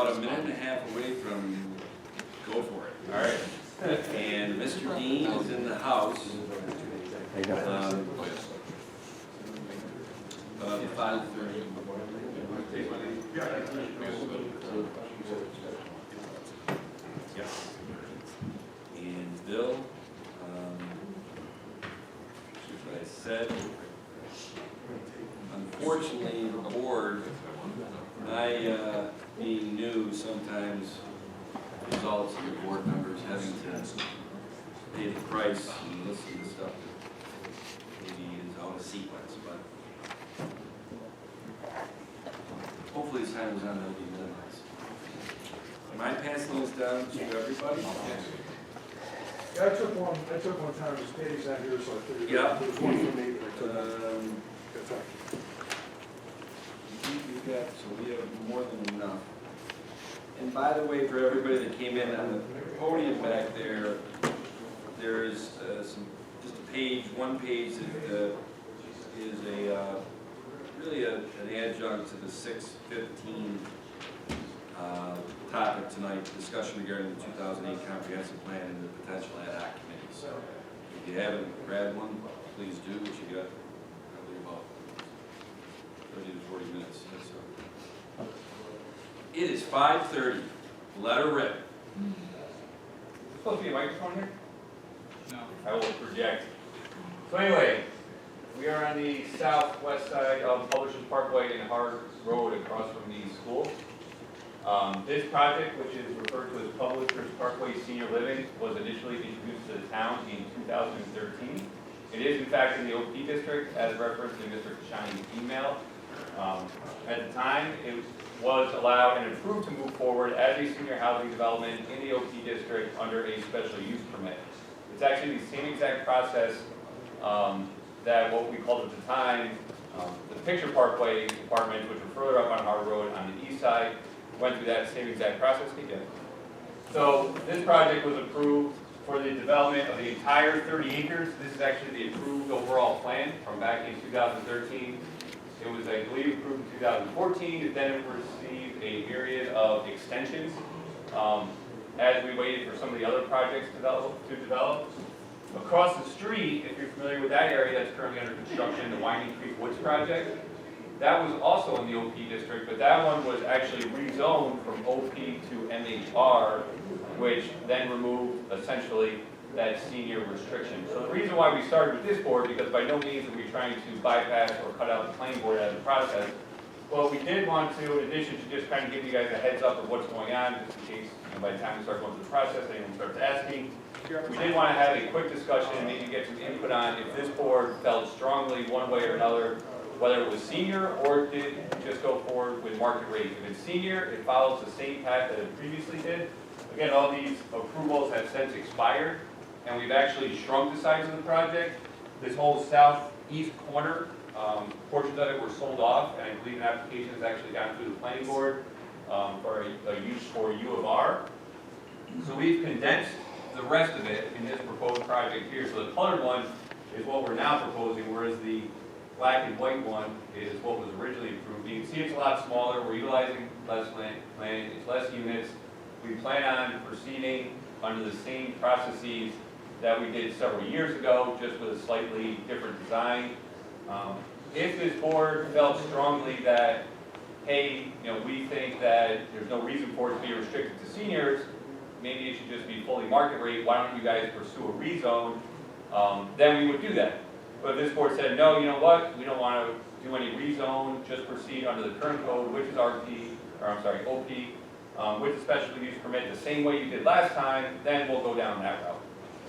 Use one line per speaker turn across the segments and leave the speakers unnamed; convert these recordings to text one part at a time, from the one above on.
about a minute and a half away from go for it. All right. And Mr. Dean is in the house. 5:30. Yeah. And Bill, what I said, unfortunately, the board, being new, sometimes results in the board members having to pay the price and listen to stuff that maybe is out of sequence, but hopefully this time is not going to be minimized. Am I passing this down to everybody?
Yeah, I took one time, his Patty's not here, so I figured
Yeah.
there was one for me that I took. That's all.
We've got, so we have more than enough. And by the way, for everybody that came in on the podium back there, there's just a page, one page that is really an adjunct to the 6:15 topic tonight, discussion regarding the 2008 comprehensive plan and the potential ad hoc committee. So if you haven't grabbed one, please do, which you got probably about 30 to 40 minutes. It is 5:30. Let her rip.
Is there supposed to be a microphone here? No. I will project. So anyway, we are on the southwest side of Publishers Parkway and Hard Road across from the school. This project, which is referred to as Publishers Parkway Senior Living, was initially introduced to the town in 2013. It is in fact in the OP district, as referenced in Mr. Kashani's email. At the time, it was allowed and approved to move forward as a senior housing development in the OP district under a special use permit. It's actually the same exact process that what we called at the time the Picture Parkway apartments, which were further up on Harbor Road on the east side, went through that same exact process again. So this project was approved for the development of the entire 30 acres. This is actually the approved overall plan from back in 2013. It was, I believe, approved in 2014, and then it received a myriad of extensions as we waited for some of the other projects to develop. Across the street, if you're familiar with that area that's currently under construction, the Winding Creek Woods project, that was also in the OP district, but that one was actually rezoned from OP to MHR, which then removed essentially that senior restriction. So the reason why we started with this board, because by no means are we trying to bypass or cut out the planning board out of the process. Well, we did want to, in addition to just kind of give you guys a heads up of what's going on, just in case by the time we start going through the process, anyone starts asking, we did want to have a quick discussion and maybe get some input on if this board felt strongly one way or another, whether it was senior or did just go forward with market rate. If it's senior, it follows the same path that it previously did. Again, all these approvals have since expired, and we've actually shrunk the size of the project. This whole southeast corner, portions of it were sold off, and I believe an application has actually gone through the planning board for a use for U of R. So we've condensed the rest of it in this proposed project here. So the colored one is what we're now proposing, whereas the black and white one is what was originally approved. You can see it's a lot smaller. We're utilizing less land, it's less units. We plan on proceeding under the same processes that we did several years ago, just with a slightly different design. If this board felt strongly that, hey, we think that there's no reason for it to be restricted to seniors, maybe it should just be fully market rate, why don't you guys pursue a rezone, then we would do that. But this board said, no, you know what, we don't want to do any rezone, just proceed under the current code, which is OP, with the special use permit the same way you did last time, then we'll go down that route.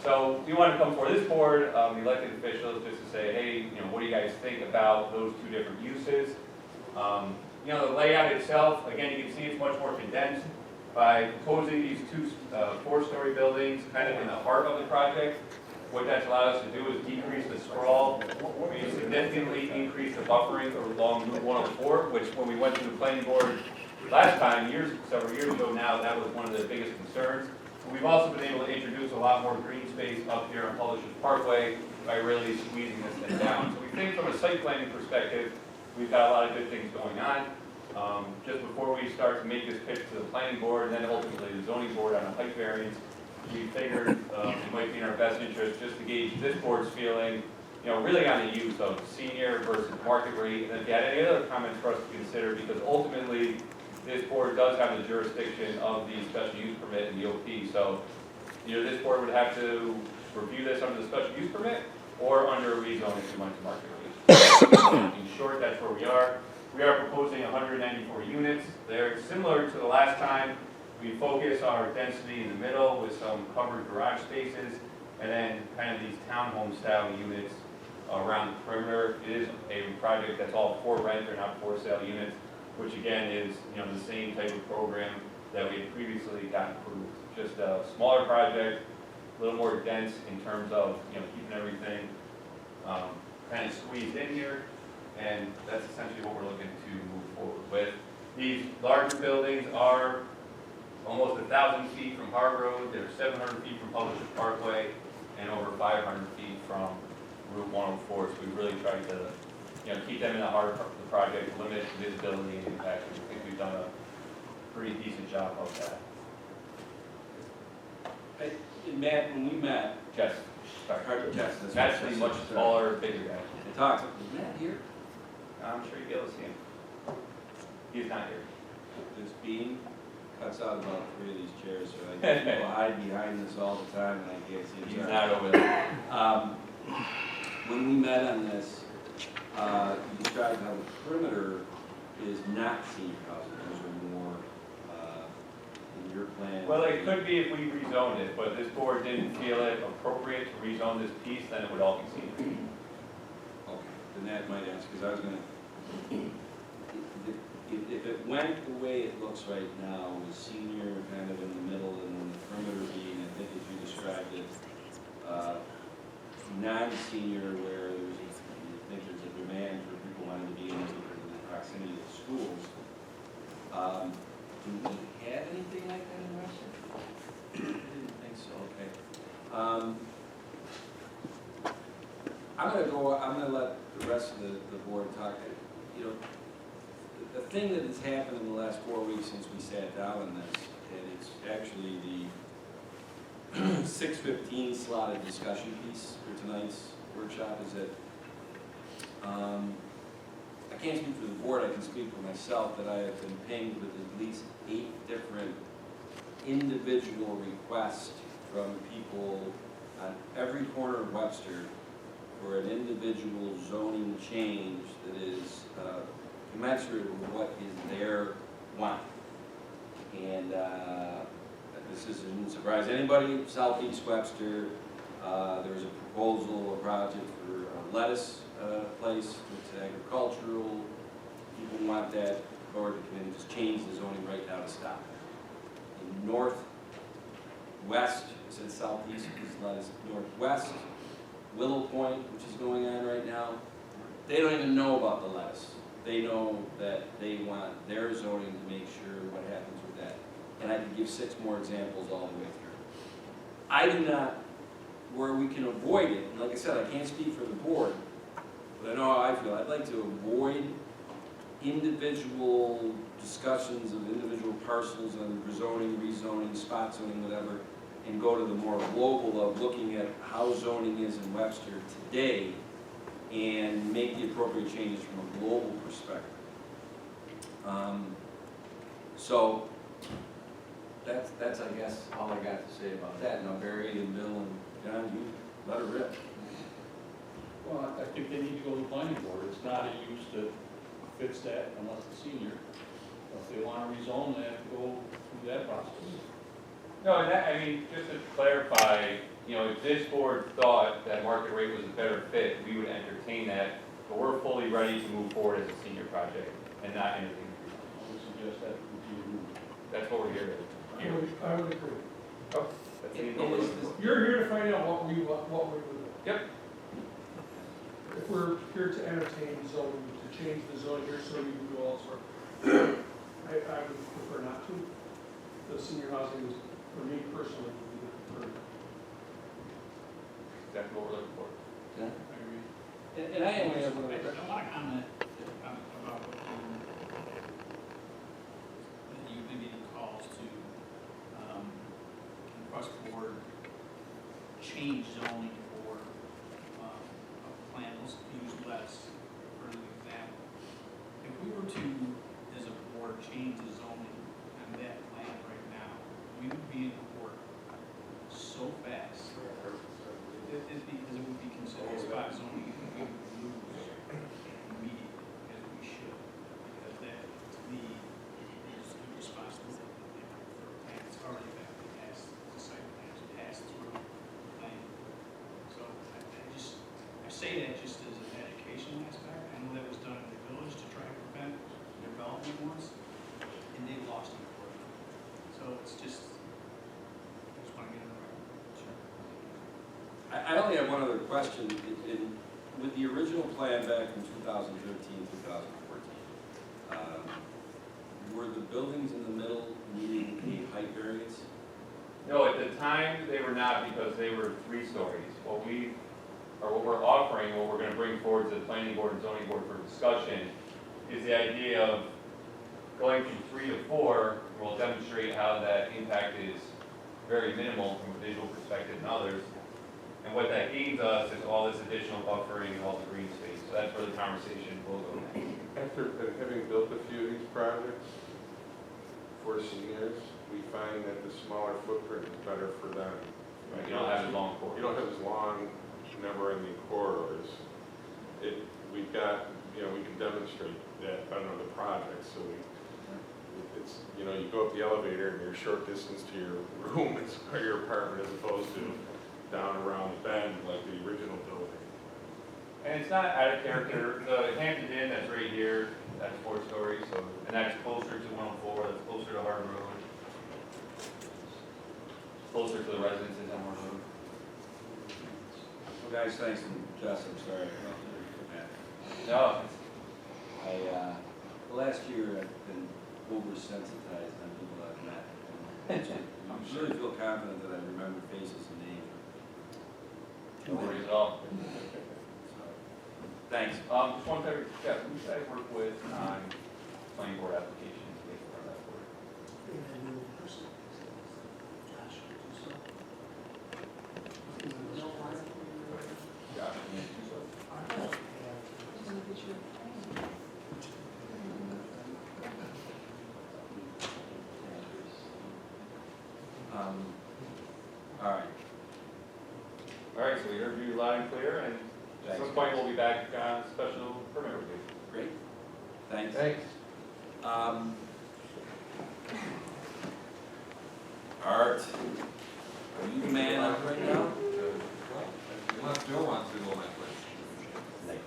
So we want to come before this board, the elected officials, just to say, hey, what do you guys think about those two different uses? The layout itself, again, you can see it's much more condensed by proposing these two four-story buildings kind of in the heart of the project. What that's allowed us to do is decrease the sprawl. We significantly increase the buffering along Route 104, which when we went to the planning board last time, several years ago now, that was one of the biggest concerns. We've also been able to introduce a lot more green space up here on Publishers Parkway by really squeezing this thing down. So we think from a site planning perspective, we've got a lot of good things going on. Just before we start to make this pitch to the planning board and then ultimately the zoning board on a height variance, we figured it might be in our best interest just to gauge this board's feeling, really on the use of senior versus market rate, and if you had any other comments for us to consider, because ultimately, this board does have the jurisdiction of the special use permit and the OP, so either this board would have to review this under the special use permit, or under a rezone if you went to market rate. In short, that's where we are. We are proposing 194 units. They're similar to the last time. We focus our density in the middle with some covered garage spaces, and then kind of these townhome style units around the perimeter. It is a project that's all for rent, they're not for sale units, which again is the same type of program that we had previously gotten approved. Just a smaller project, a little more dense in terms of keeping everything kind of squeezed in here, and that's essentially what we're looking to move forward with. These larger buildings are almost 1,000 feet from Harbor Road, they're 700 feet from Publishers Parkway, and over 500 feet from Route 104. So we really tried to keep them in the heart of the project, limit visibility and impact. And I think we've done a pretty decent job of that.
Hey, Matt, when we met,
Jess, sorry.
Jess,
Matt's the much smaller, bigger guy.
I talked, is Matt here?
I'm sure you'll be able to see him. He's not here.
This beam cuts out about 3 of these chairs, so people hide behind this all the time, and I can't see him.
He's not over there.
When we met on this, you described how the perimeter is not senior housing, those are more in your plan.
Well, it could be if we rezoned it, but this board didn't feel it appropriate to rezone this piece, then it would all be senior.
Okay, then that might answer, because I was gonna, if it went the way it looks right now, with senior kind of in the middle and then the perimeter being, I think as you described it, non-senior where you think there's a demand for people wanting to be in the proximity of schools. Do we have anything like that in Webster? I didn't think so, okay. I'm gonna let the rest of the board talk. The thing that has happened in the last 4 weeks since we sat down on this, and it's actually the 6:15 slotted discussion piece for tonight's workshop, is that I can't speak for the board, I can speak for myself, that I have been pinged with at least 8 different individual requests from people on every corner of Webster for an individual zoning change that is commensurate with what is their want. And this doesn't surprise anybody, Southeast Webster, there's a proposal, a project for a lettuce place, it's agricultural, people want that, or to come in and just change the zoning right now to stop it. In northwest, I said southeast, is lettuce, northwest, Willow Point, which is going on right now, they don't even know about the lettuce. They know that they want their zoning to make sure what happens with that. And I could give 6 more examples all the way through. I do not, where we can avoid it, and like I said, I can't speak for the board, but I know how I feel. I'd like to avoid individual discussions of individual parcels on zoning, rezoning, spot zoning, whatever, and go to the more global of looking at how zoning is in Webster today and make the appropriate changes from a global perspective. So that's I guess all I got to say about that. Now Barry and Bill and John, you let her rip.
Well, I think they need to go to the planning board. It's not a use that fits that unless it's senior. If they want to rezone, they have to go through that process.
No, and that, I mean, just to clarify, if this board thought that market rate was a better fit, we would entertain that, but we're fully ready to move forward as a senior project and not anything.
I would suggest that would be
That's what we're here to do.
I would agree.
Oh, that's the
And is this-
You're here to find out what we would do.
Yep.
If we're here to entertain zoning, to change the zoning here so you can do all sorts, I would prefer not to. The senior housing is, for me personally, would be the preferred.
That's what we're looking for.
Yeah.
I agree.
And I only have one
I
other
want to comment about what
board change zoning for a plan, let's use West for an example. If we were to, as a board, change the zoning on that plan right now, we would be in court so fast. Because it would be considered spot zoning, we would lose immediately, as we should. Because that, to me, is irresponsible for a plan that's already been passed, the site plan is passed through the plan. So I say that just as an educational aspect. I know that was done in the village to try to prevent development once, and they lost in court. So it's just, I just want to get it right. Sure.
I only have one other question. With the original plan back in 2013, 2014, were the buildings in the middle needing a height variance?
No, at the time, they were not because they were 3 stories. What we're offering, what we're gonna bring forward to the planning board and zoning board for discussion is the idea of going from 3 to 4. We'll demonstrate how that impact is very minimal from a visual perspective and others. And what that gains us is all this additional buffering and all the green space. So that's where the conversation will go next.
After having built a few of these projects for seniors, we find that the smaller footprint is better for them.
Right, you don't have as long
You
corridors.
don't have as long, never-ending corridors. We've got, we can demonstrate that on other projects, so it's, you go up the elevator and you're a short distance to your room or your apartment as opposed to down around the bend like the original building.
And it's not out of character. The Hampton Inn that's right here, that's 4 stories, so, and that's closer to 104, that's closer to Hard Road. Closer to the residences on Hard Road.
Well, guys, thanks, and Jess, I'm sorry.
No,
Last year I've been oversensitized on people I've met. I really feel confident that I remember faces and names.
no worries at all.
So, thanks.
Just one thing, yeah, who should I work with on planning board applications based on that board? Josh, you need to do so?
All right.
All right, so we heard you loud and clear, and at some point we'll be back on special permit review.
Great. Thanks.
Thanks.
Art, are you the man up right now?
Unless Joe wants to go my place.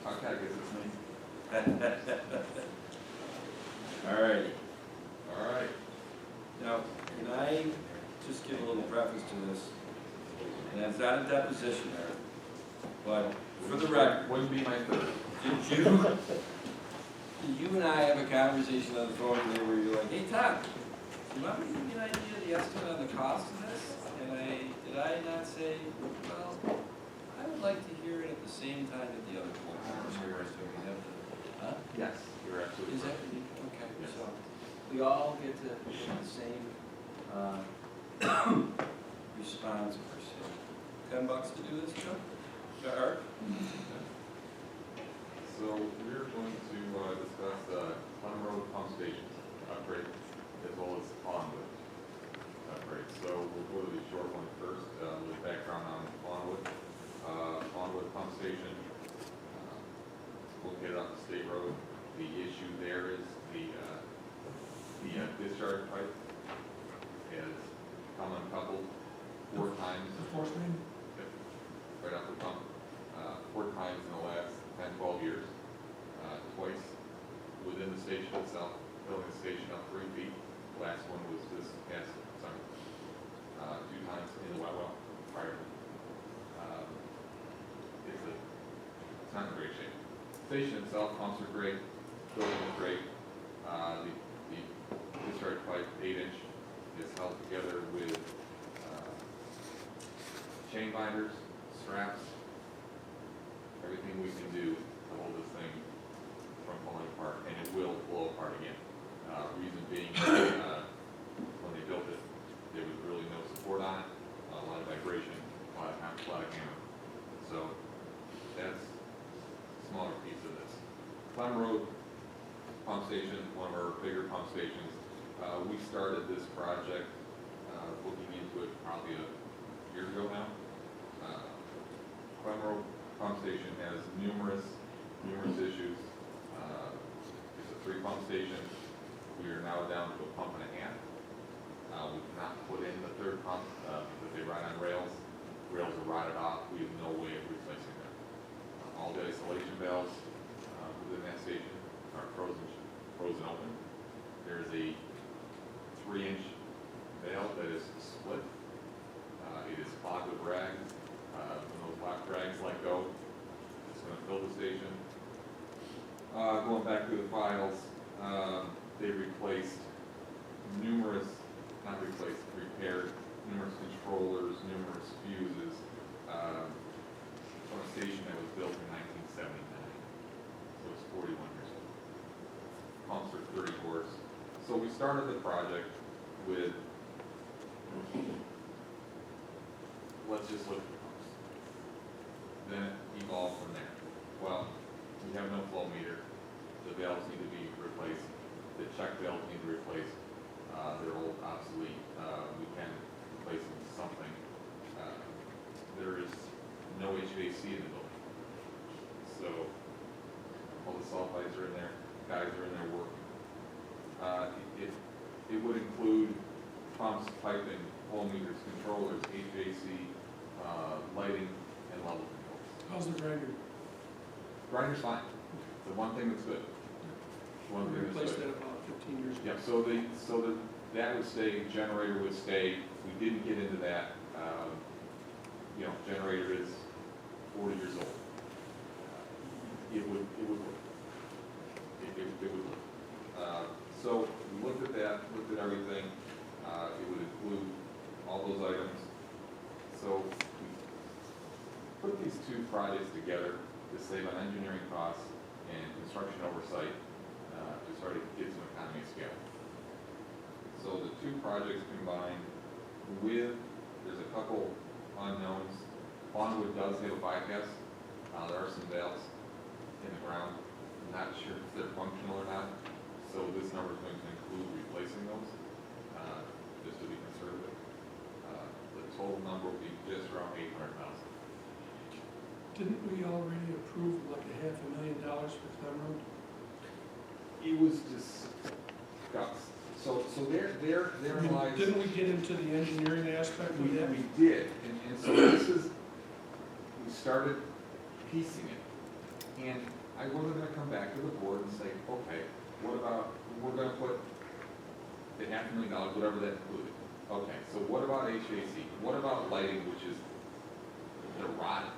Okay, I guess it's me.
All righty.
All right.
Now, can I just give a little preface to this? And it's not a deposition there, but for the record,
Wouldn't be my third.
did you and I have a conversation on the phone today where you're like, hey, Todd, do you want me to give you an idea of the estimate on the cost of this? And did I not say, well, I would like to hear it at the same time that the other board members hear it, so we have the, huh?
Yes, you're absolutely
Is that,
right.
okay,
Yes.
so we all get to get the same, response per se. $10 to do this, Joe? Art?
So we're going to discuss Plum Road pump stations upgrade as well as Pondwood upgrade. So we'll go to the short one first, with background on Pondwood. Pondwood pump station, located on the state road. The issue there is the discharge pipe has come uncoupled 4 times.
The force main?
Right off the pump, 4 times in the last 10, 12 years. Twice within the station itself, filling the station up 3 feet. Last one was this past summer. 2 times in the well prior. It's not in great shape. Station itself, pumps are great, building is great. The discharge pipe, 8-inch, is held together with chain binders, straps, everything we can do to hold this thing from falling apart, and it will blow apart again. Reason being, when they built it, there was really no support on it. pump station, one of our bigger pump stations. We started this project, looking into it probably a year ago now. Clemro Pump Station has numerous issues. It's a 3 pump station. We are now down to a pump and a half. We cannot put in the 3rd pump because they ride on rails. Rails are rotted off. We have no way of replacing them. All the isolation valves within that station are frozen open. There's a 3-inch valve that is split. It is clogged with rags. When those black rags let go, it's going to fill the station. Going back through the files, they repaired numerous controllers, numerous fuses, from a station that was built in 1979. So it's 41 years old. Pumps are 30 horse. So we started the project with, let's just look at the pumps. Then it evolved from there. Well, we have no flow meter. The valves need to be replaced. The check valves need to be replaced. They're old, obsolete. We can replace them with something. There is no HVAC in the building. So all the sulfides are in there. Guys are in there working. It would include pumps, piping, flow meters, controllers, HVAC, lighting, and level controls.
How's the grinder?
Grinder's fine. The one thing that's good. One
We
thing that's
replaced
good.
that about 15 years ago.
Yeah, that would stay, generator would stay. We didn't get into that. Generator is 40 years old. It would work. It would work. So we looked at that, looked at everything. It would include all those items. So we put these 2 projects together to save on engineering costs and construction oversight, to sort of get some economy of scale. So the 2 projects combined there's a couple unknowns. Bonwood does have a bypass. There are some valves in the ground. I'm not sure if they're functional or not. So this number is going to include replacing those, just to be conservative. The total number will be just around $800,000.
Didn't we already approve like $500,000 for Clemro?
It was discussed. So there lies.
Didn't we get into the engineering aspect of that?
We did, and so we started piecing it. And I wasn't gonna come back to the board and say, okay, what about, we're gonna put the $500,000, whatever that included. Okay, so what about HVAC? What about lighting, which is the rot,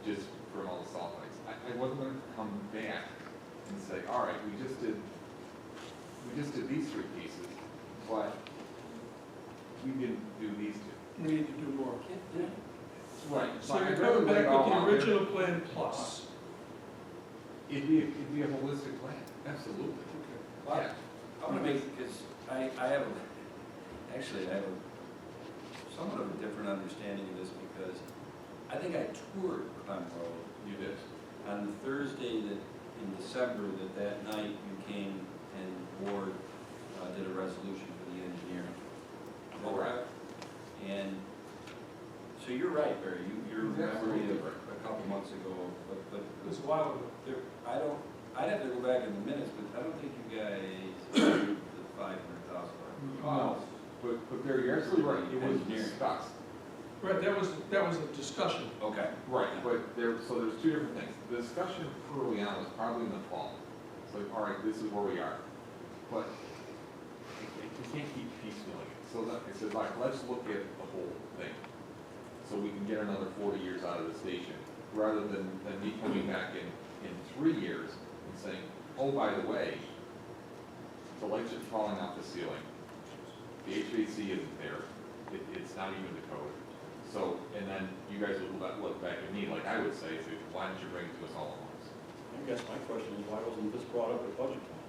just from all the sulfites? I wasn't gonna come back and say, all right, we just did these 3 pieces, but we didn't do these 2.
We need to do more.
Right.
So you're coming back with the original plan plus.
It'd be a holistic plan, absolutely.
Well,
Yeah.
I want to make, because I have somewhat of a different understanding of this, because I think I toured Clemro
You did.
on the Thursday in December that night you came and the board did a resolution for the engineering. Is that right? And, so you're right, Barry, you're remembering it a couple months ago, but
It was a while ago.
I'd have to go back in the minutes, but I don't think you guys approved the $500,000.
No, but Barry, you're absolutely right, it was
Engineering.
discussed.
Right, that was a discussion.
Okay.
Right, but there's 2 different things. The discussion early on was probably in the fall. It's like, all right, this is where we are. But you can't keep piecemealing it. So I said, like, let's look at the whole thing. So we can get another 40 years out of the station, rather than me coming back in 3 years and saying, oh, by the way, the lights are falling off the ceiling. The HVAC isn't there. It's not even the code. So, and then you guys would look back at me like I would say, why didn't you bring it to us all at once?
I guess my question is, why wasn't this brought up at budget time?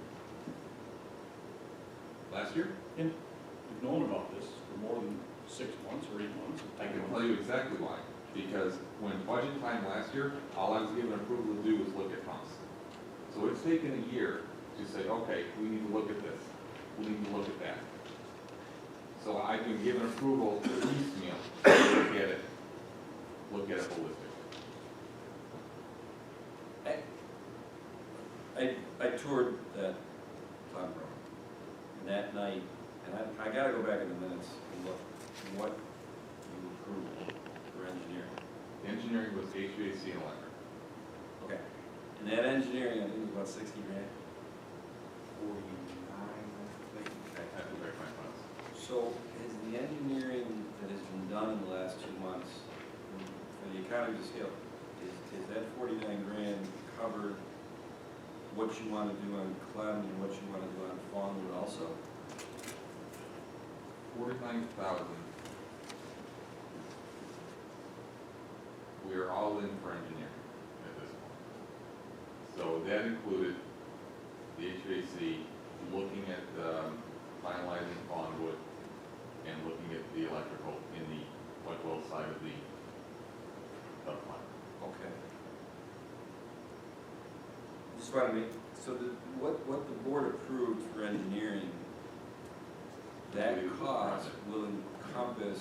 Last year?
You've known about this for more than 6 months or 8 months.
I can tell you exactly why. Because when budget time last year, all I was given approval to do was look at pumps. So it's taken a year to say, okay, we need to look at this, we need to look at that. So I've been given approval to piecemeal, look at it holistically.
I toured that Tom Road, and that night, and I gotta go back in the minutes and look what you approved for engineering.
Engineering was HVAC and electric.
Okay, and that engineering, I think was about 60 grand.
49, I think. I have to verify my files.
So has the engineering that has been done in the last 2 months, for the economy of scale, is that 49 grand covered what you want to do on Clem and what you want to do on Fawnwood also?
49,000. We are all in for engineering at this point. So that included the HVAC, looking at finalizing Fawnwood, and looking at the electrical in the Whitewell side of the plant.
Okay. Just want to make, so what the board approved for engineering, that cost will encompass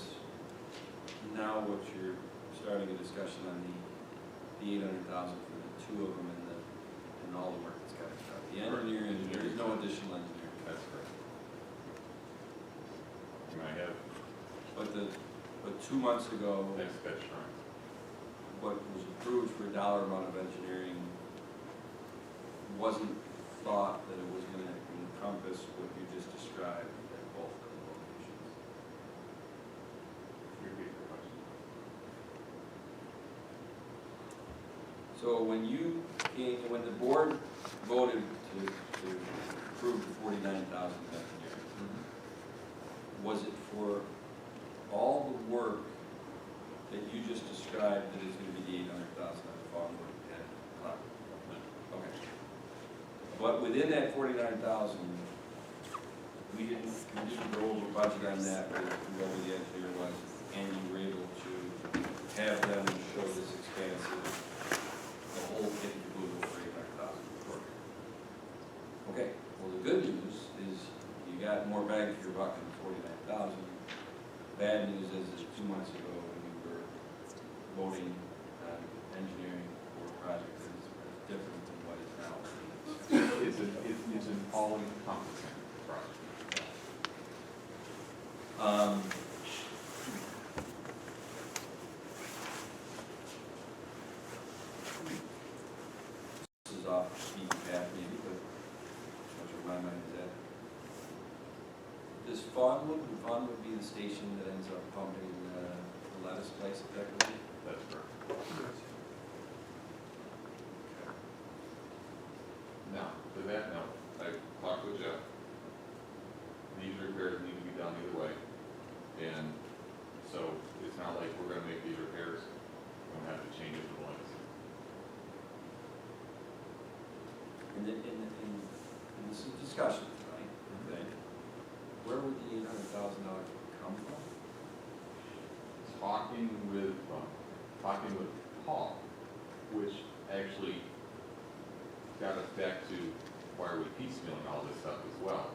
now what you're starting a discussion on the 800,000 for the two of them and all the work that's got to be done. The engineering, there is no additional engineering.
That's correct. And I have
But 2 months ago,
next sketch drawings.
what was approved for a dollar amount of engineering wasn't thought that it was going to encompass what you just described at both of the locations.
Repeat the question.
So when when the board voted to approve the 49,000 engineering, was it for all the work that you just described that is going to be the 800,000 on the Fawnwood and Cloud? Okay. But within that 49,000, we didn't go over budget on that with whoever the engineer was, and you were able to have them show this expansive, the whole kit and caboodle for 800,000 work. Okay, well, the good news is you got more bang for your buck than 49,000. Bad news is 2 months ago when we were voting on engineering for a project that is different than what is now.
It's an all-encompassing project.
This is off the beaten path maybe, but what's where my mind is at. Does Fawnwood be the station that ends up pumping the lettuce place effectively?
That's correct. Now, to that note, I talked with Jeff. These repairs need to be done either way. And so it's not like we're gonna make these repairs, we don't have to change it to the lights.
In this discussion tonight, okay, where would the $800,000 come from?
Talking with Paul, which actually got us back to why are we piecemealing all this stuff as well.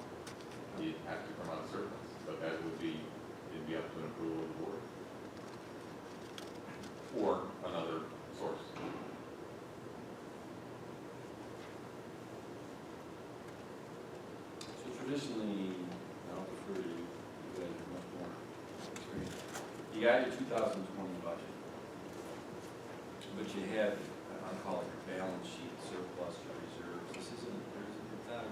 You'd have to come out of surplus, but that would be, it'd be up to an approval of the board. Or another source.
So traditionally, I'll defer to you, you guys are much more experienced. You got your 2020 budget, but you had, I'll call it your balance sheet, surplus, your reserves. This isn't, it's not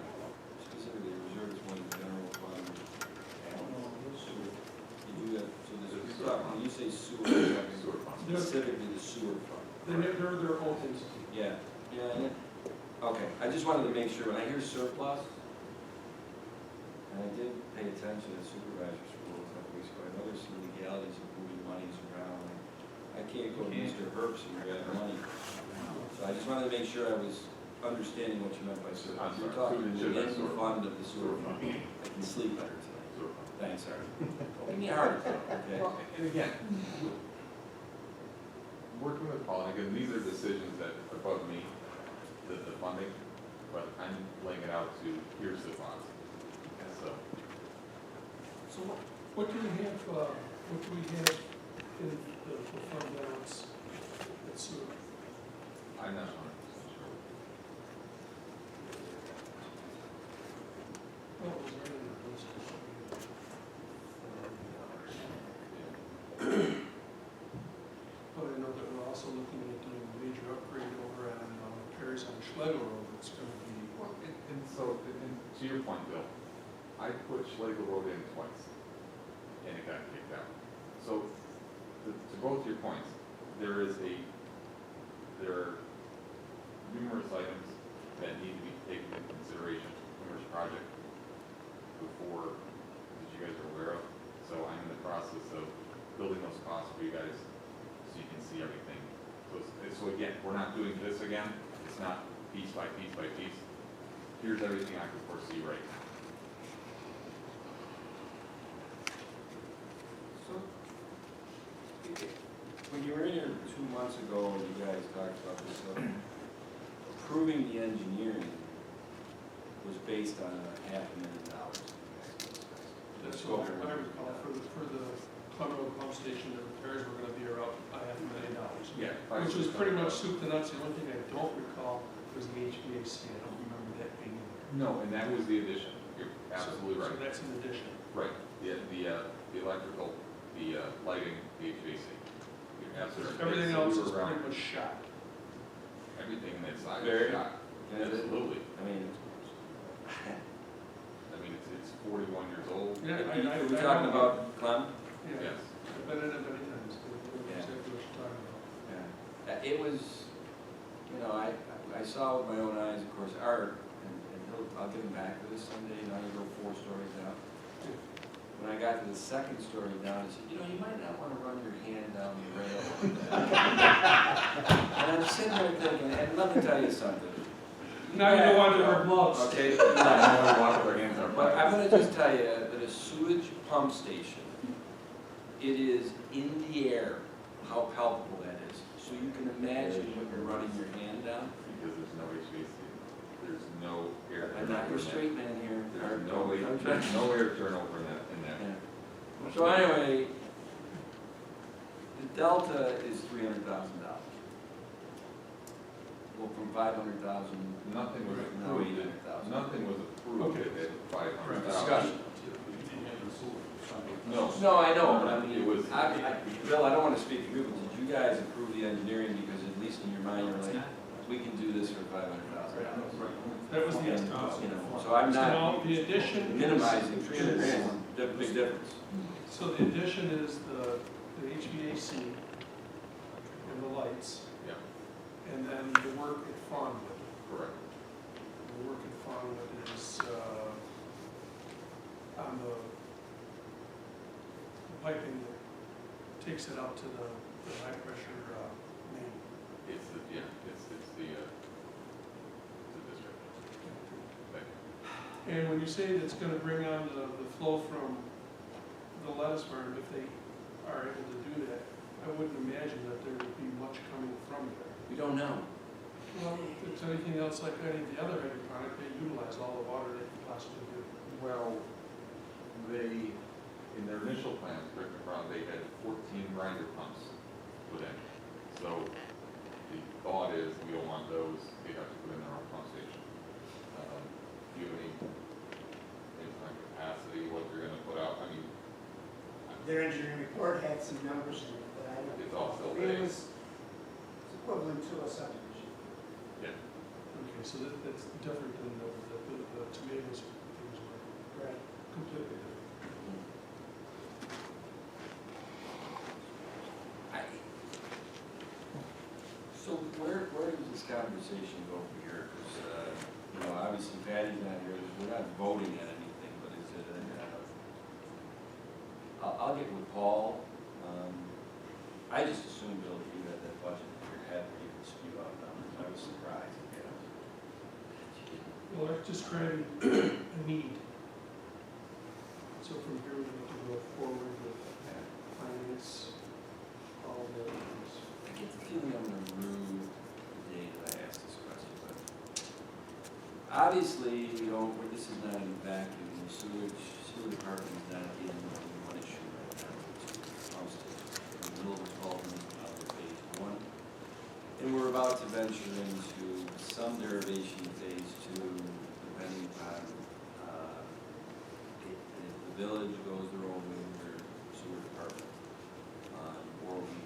specifically reserves, one general fund. Sewer. You do that, so there's a, when you say sewer, you're talking
Sewer fund.
specifically the sewer fund.
They're their own entity.
Yeah, okay, I just wanted to make sure, when I hear surplus, and I did pay attention to supervisor school a couple weeks ago, I know there's some legalities of moving monies around. I can't go to Mr. Herbst and grab money. So I just wanted to make sure I was understanding what you meant by surplus.
I'm
You're
sorry.
talking
Sewer-
within the
sewer
fund of the sewer fund. I can sleep better tonight.
Sewer fund.
Thanks, Art. Give me a heart attack, okay?
Well, and again, working with Paul, and again, these are decisions that are above me, the funding. but I'm laying it out to, here's the funds. So,
So what do we have in the fund balance at sewer?
I'm not 100% sure.
What was there in the list? But I know that we're also looking at doing a major upgrade over on Paris on Schlegel Road. It's going to be,
Well, and so, and to your point, Bill, I put Schlegel Road in twice, and it got kicked out. So, to both your points, there are numerous items that need to be taken into consideration in this project before, that you guys are aware of. So I'm in the process of building those costs for you guys, so you can see everything. So again, we're not doing this again, it's not piece by piece by piece. Here's everything I can foresee right now.
So, when you were in here 2 months ago, you guys talked about this, approving the engineering was based on $500,000.
that's what I recall, for the Clement Road pump station, the repairs were going to be around $500,000.
Yeah.
Which was pretty much soup to nuts. The only thing I don't recall was the HVAC. I don't remember that being in there.
No, and that was the addition, you're absolutely
So
right.
that's an addition.
Right, the electrical, the lighting, the HVAC. You're absolutely right.
Everything
So we
else
were
is
around
pretty much shot.
everything inside
Very.
is shot. Absolutely.
I mean,
I mean, it's 41 years old.
Yeah,
are we talking about Clem?
Yeah.
Yes.
I've been in it many times. I know
Yeah.
exactly what you're talking about.
Yeah. It was, you know, I saw with my own eyes, of course, Art, and I'll get him back to this someday, now you go 4 stories down. When I got to the 2nd story down, I said, you know, you might not want to run your hand down the rail. And I'm sitting there thinking, and let me tell you something.
Now you don't want to wear gloves.
Okay?
I never walk with our hands on our
But I'm
pockets.
gonna just tell you that a sewage pump station, it is in the air how palpable that is. So you can imagine when you're running your hand down.
Because there's no HVAC, there's no air.
I'm not your straight man here.
There's no air turnover in that.
Yeah. So anyway, the delta is $300,000. Well, from 500,000,
Nothing was
now
approved,
800,000.
nothing was approved
Okay.
at 500,000.
Discussion.
No.
No, I know, but I mean,
It was-
Bill, I don't want to speak for you, but did you guys approve the engineering because at least in your mind, you're like, we can do this for $500,000?
That was the estimate.
You know, so I'm
So
not
now the addition.
minimizing 300 grand, big difference.
So the addition is the HVAC and the lights,
Yeah,
and then the work at Farmwood.
correct.
The work at Farmwood is on the piping that takes it out to the high pressure main.
It's the district. Thank you.
And when you say that's gonna bring on the flow from the lettuce farm, if they are able to do that, I wouldn't imagine that there would be much coming from there.
We don't know.
Well, if it's anything else like any of the other hydroponic, they utilize all the water they can possibly do.
Well, they, in their initial plans, correct me if I'm wrong, they had 14 grinder pumps put in. So the thought is we don't want those, they have to put in their own pump station. Do you have any kind of capacity, what they're gonna put out? I mean,
Their engineering report had some numbers in it, but I don't.
It's all still
It
vague.
was it's equivalent to a subdivision.
yeah,
Okay, so that's different than the tomatoes things were.
Right.
Completely different.
So where does this conversation go from here? Because, you know, obviously Patty's not here, we're not voting on anything, but is it, I'll get with Paul. I just assumed, Bill, that you had that budget in your head where you could spew out numbers. I was surprised, you know.
Well, they're describing a need. So from here, we have to go forward with finance, all the other things.
I get the feeling I'm gonna rue the day that I asked this question, but Obviously, you know, this is not in a vacuum, the sewer department is not dealing with only one issue right now, which is pump stations. We're in the middle of development of phase one, and we're about to venture into some derivation of phase two, depending upon, if the village goes their own way with their sewer department, or we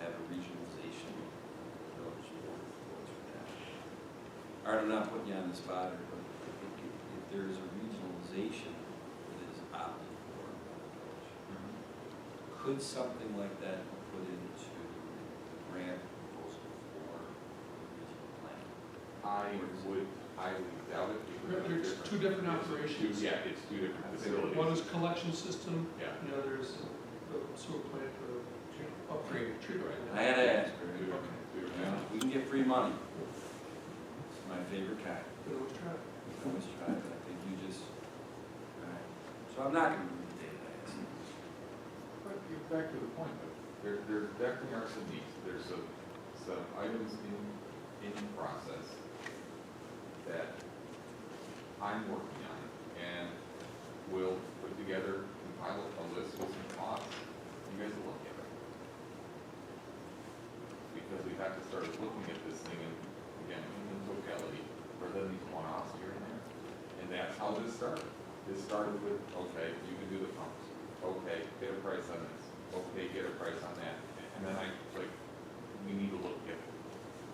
have a regionalization of the village board goes with that. Art, I'm not putting you on the spot here, but I think if there is a regionalization that is opted for by the village, could something like that be put into the grant proposal for the regional plan?
I would highly doubt it. because
There's
it's
two different
It's
operations.
Yeah, it's two different facilities.
One is collection system,
Yeah.
the other is the sewer plant for upgrade, treatment.
I had to ask her.
Two different- two
You
different-
know, we can get free money. It's my favorite kind.
But always try.
We can always try, but I think you just, all right. So I'm not gonna move the data, I guess.
But get back to the point, but there definitely are some needs. There's some items in process that I'm working on and will put together, compile a list with some costs. You guys will look at it. Because we have to start looking at this thing in, again, in totality, rather than these one-offs here and there. And that's how this started. This started with, okay, you can do the pumps. Okay, get a price on this. Okay, get a price on that. And then we need to look at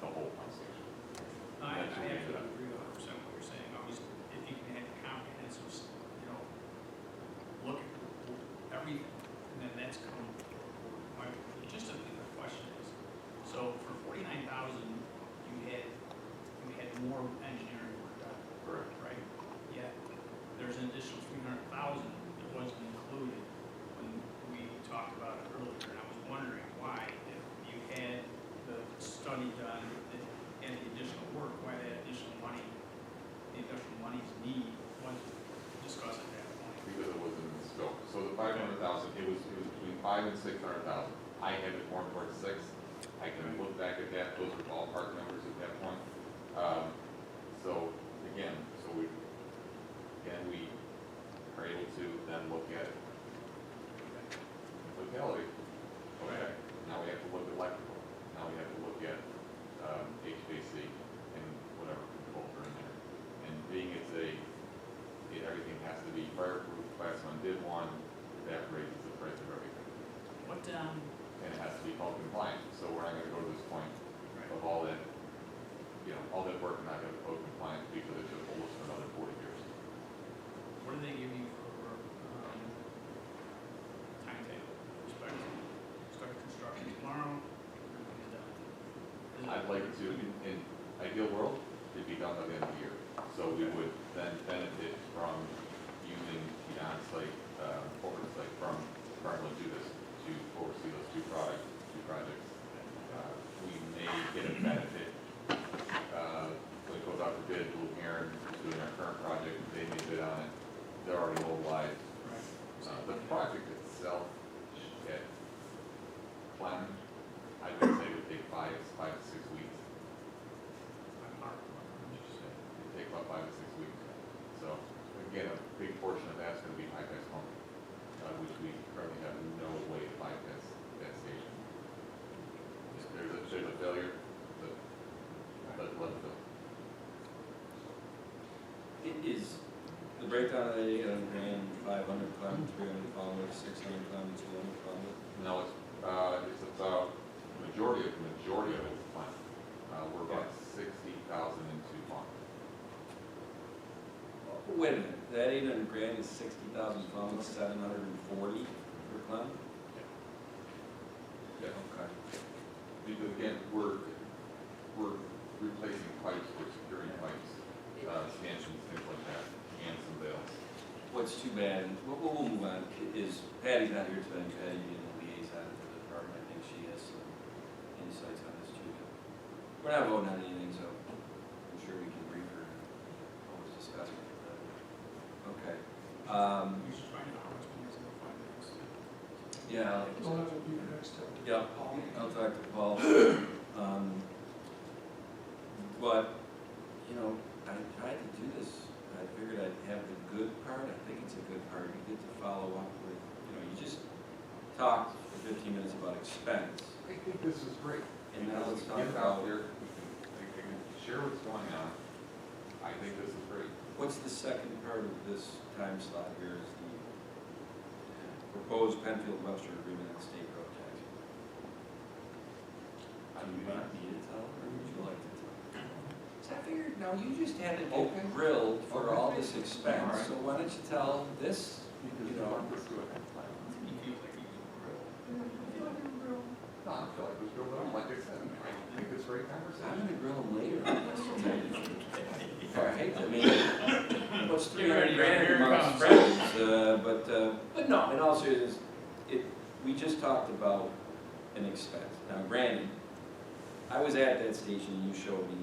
the whole pump station.
I actually agree 100% what you're saying. Always, if you can have a comprehensive, look at everything, and then that's come. Just the question is, so for 49,000, you had more engineering work done,
Correct.
right? Yet there's an additional 300,000 that wasn't included when we talked about it earlier, and I was wondering why, if you had the study done and the additional work, why that additional money, the additional money's need wasn't discussed at that point.
Because it wasn't in the scope. So the 500,000, it was between 500,000 and 600,000. I had it more towards 6. I can look back at that, those were ballpark numbers at that point. So again, we are able to then look at totality. Okay, now we have to look at electrical. Now we have to look at HVAC and whatever controls are in there. And being everything has to be fireproof, class 1 bid 1, that raises the price of everything.
What,
And it has to be code compliant, so we're not gonna go to this point
right.
of all that, all that work not gonna be code compliant because it should hold us for another 40 years.
What do they give you for timetable, respect to start construction tomorrow? Everything's done. Is it-
I'd like to, in ideal world, it'd be done by the end of the year. So we would then benefit from using the on-site, oversight from Carmel to this, to oversee those two projects. We may get a benefit, when it goes out to bid, Blue Heron is doing our current project, they may bid on it, they're already mobilized.
Right.
The project itself at Clem, I would say would take 5 to 6 weeks.
I'm hard, what did you say?
It'd take about 5 to 6 weeks. So, again, a big portion of that's gonna be bypass pumping, which we currently have no way to bypass that station. If there's a failure, let it go.
It is the breakdown of the 800 grand, 500 climate, 300 climate, 600 climate, 200 climate.
No, it's about, the majority of it is plant. We're about 60,000 into farm.
Wait a minute, that 800 grand is 60,000 climate, 740 per climate?
Yeah.
Okay.
Because again, we're replacing pipes, we're securing pipes, stanchions, things like that, and some valves.
What's too bad, we'll move on, is Patty's not here today, Patty being the liaison to the department, I think she has some insights on this too. We're not voting on anything, so I'm sure we can brief her and always discuss it. Okay.
You should find out how much money is in the fund.
Yeah,
Well, that will be the next step.
yep, I'll talk to Paul. But, I tried to do this follow up with, you just talked for 15 minutes about expense,
I think this is great.
and now let's talk
Get it out
about,
there, we can share what's going on. I think this is great.
what's the second part of this time slot here is the proposed Penfield-Webster agreement on state road tax. Do you want me to tell, or would you like to tell? So I figured, no, you just had to
Okay.
get grilled for all
Okay.
this expense,
All right.
so why don't you tell this,
Because
you
we
know?
want this to happen.
You feel like you can grill.
No, I feel like it was going on, like I said, I think it's a great
I'm
conversation.
gonna grill them later on this, to tell you the truth. All right, I mean, what's
Get ready,
300 grand
here it
amongst
comes.
friends, but no, in all seriousness, we just talked about an expense. Now granted, I was at that station and you showed me,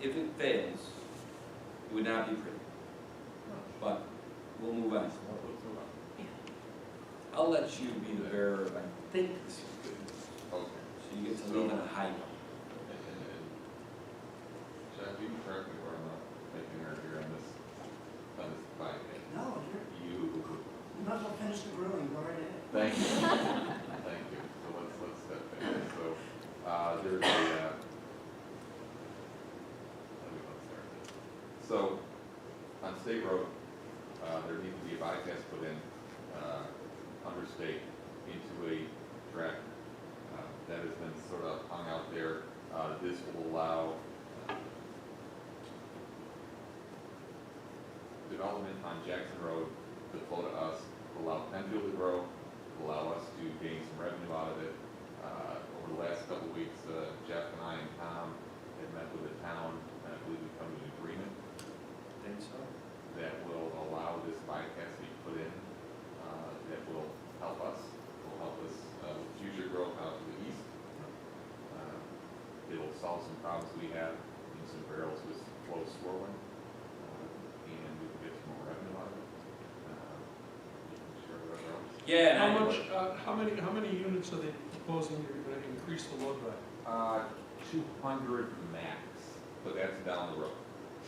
if it fails, it would not be pretty. But we'll move on. I'll let you be the bearer of, I think this is good news.
Okay.
So you get to leave on a high note.
Jeff, you can correct me where I'm not making her here on this podcast.
No,
You,
you might as well finish the grilling, go right ahead.
thank you, thank you. So let's step in. So, there's a, let me start this. So, on State Road, there needs to be a bypass put in, under state into a track, that has been sort of hung out there. This will allow, development on Jackson Road to flow to us, allow Penfield to grow, allow us to gain some revenue out of it. Over the last couple of weeks, Jeff and I and Tom had met with the town, and I believe we've come to an agreement
Think so?
that will allow this bypass to be put in, that will help us with future growth out to the east. It'll solve some problems we have in some barrels with flow swirling, and we can get some more revenue out of it. You can share whatever else.
Yeah, and
How
I-
much, how many units are they proposing you're gonna increase the load by?
200 max, but that's down the road.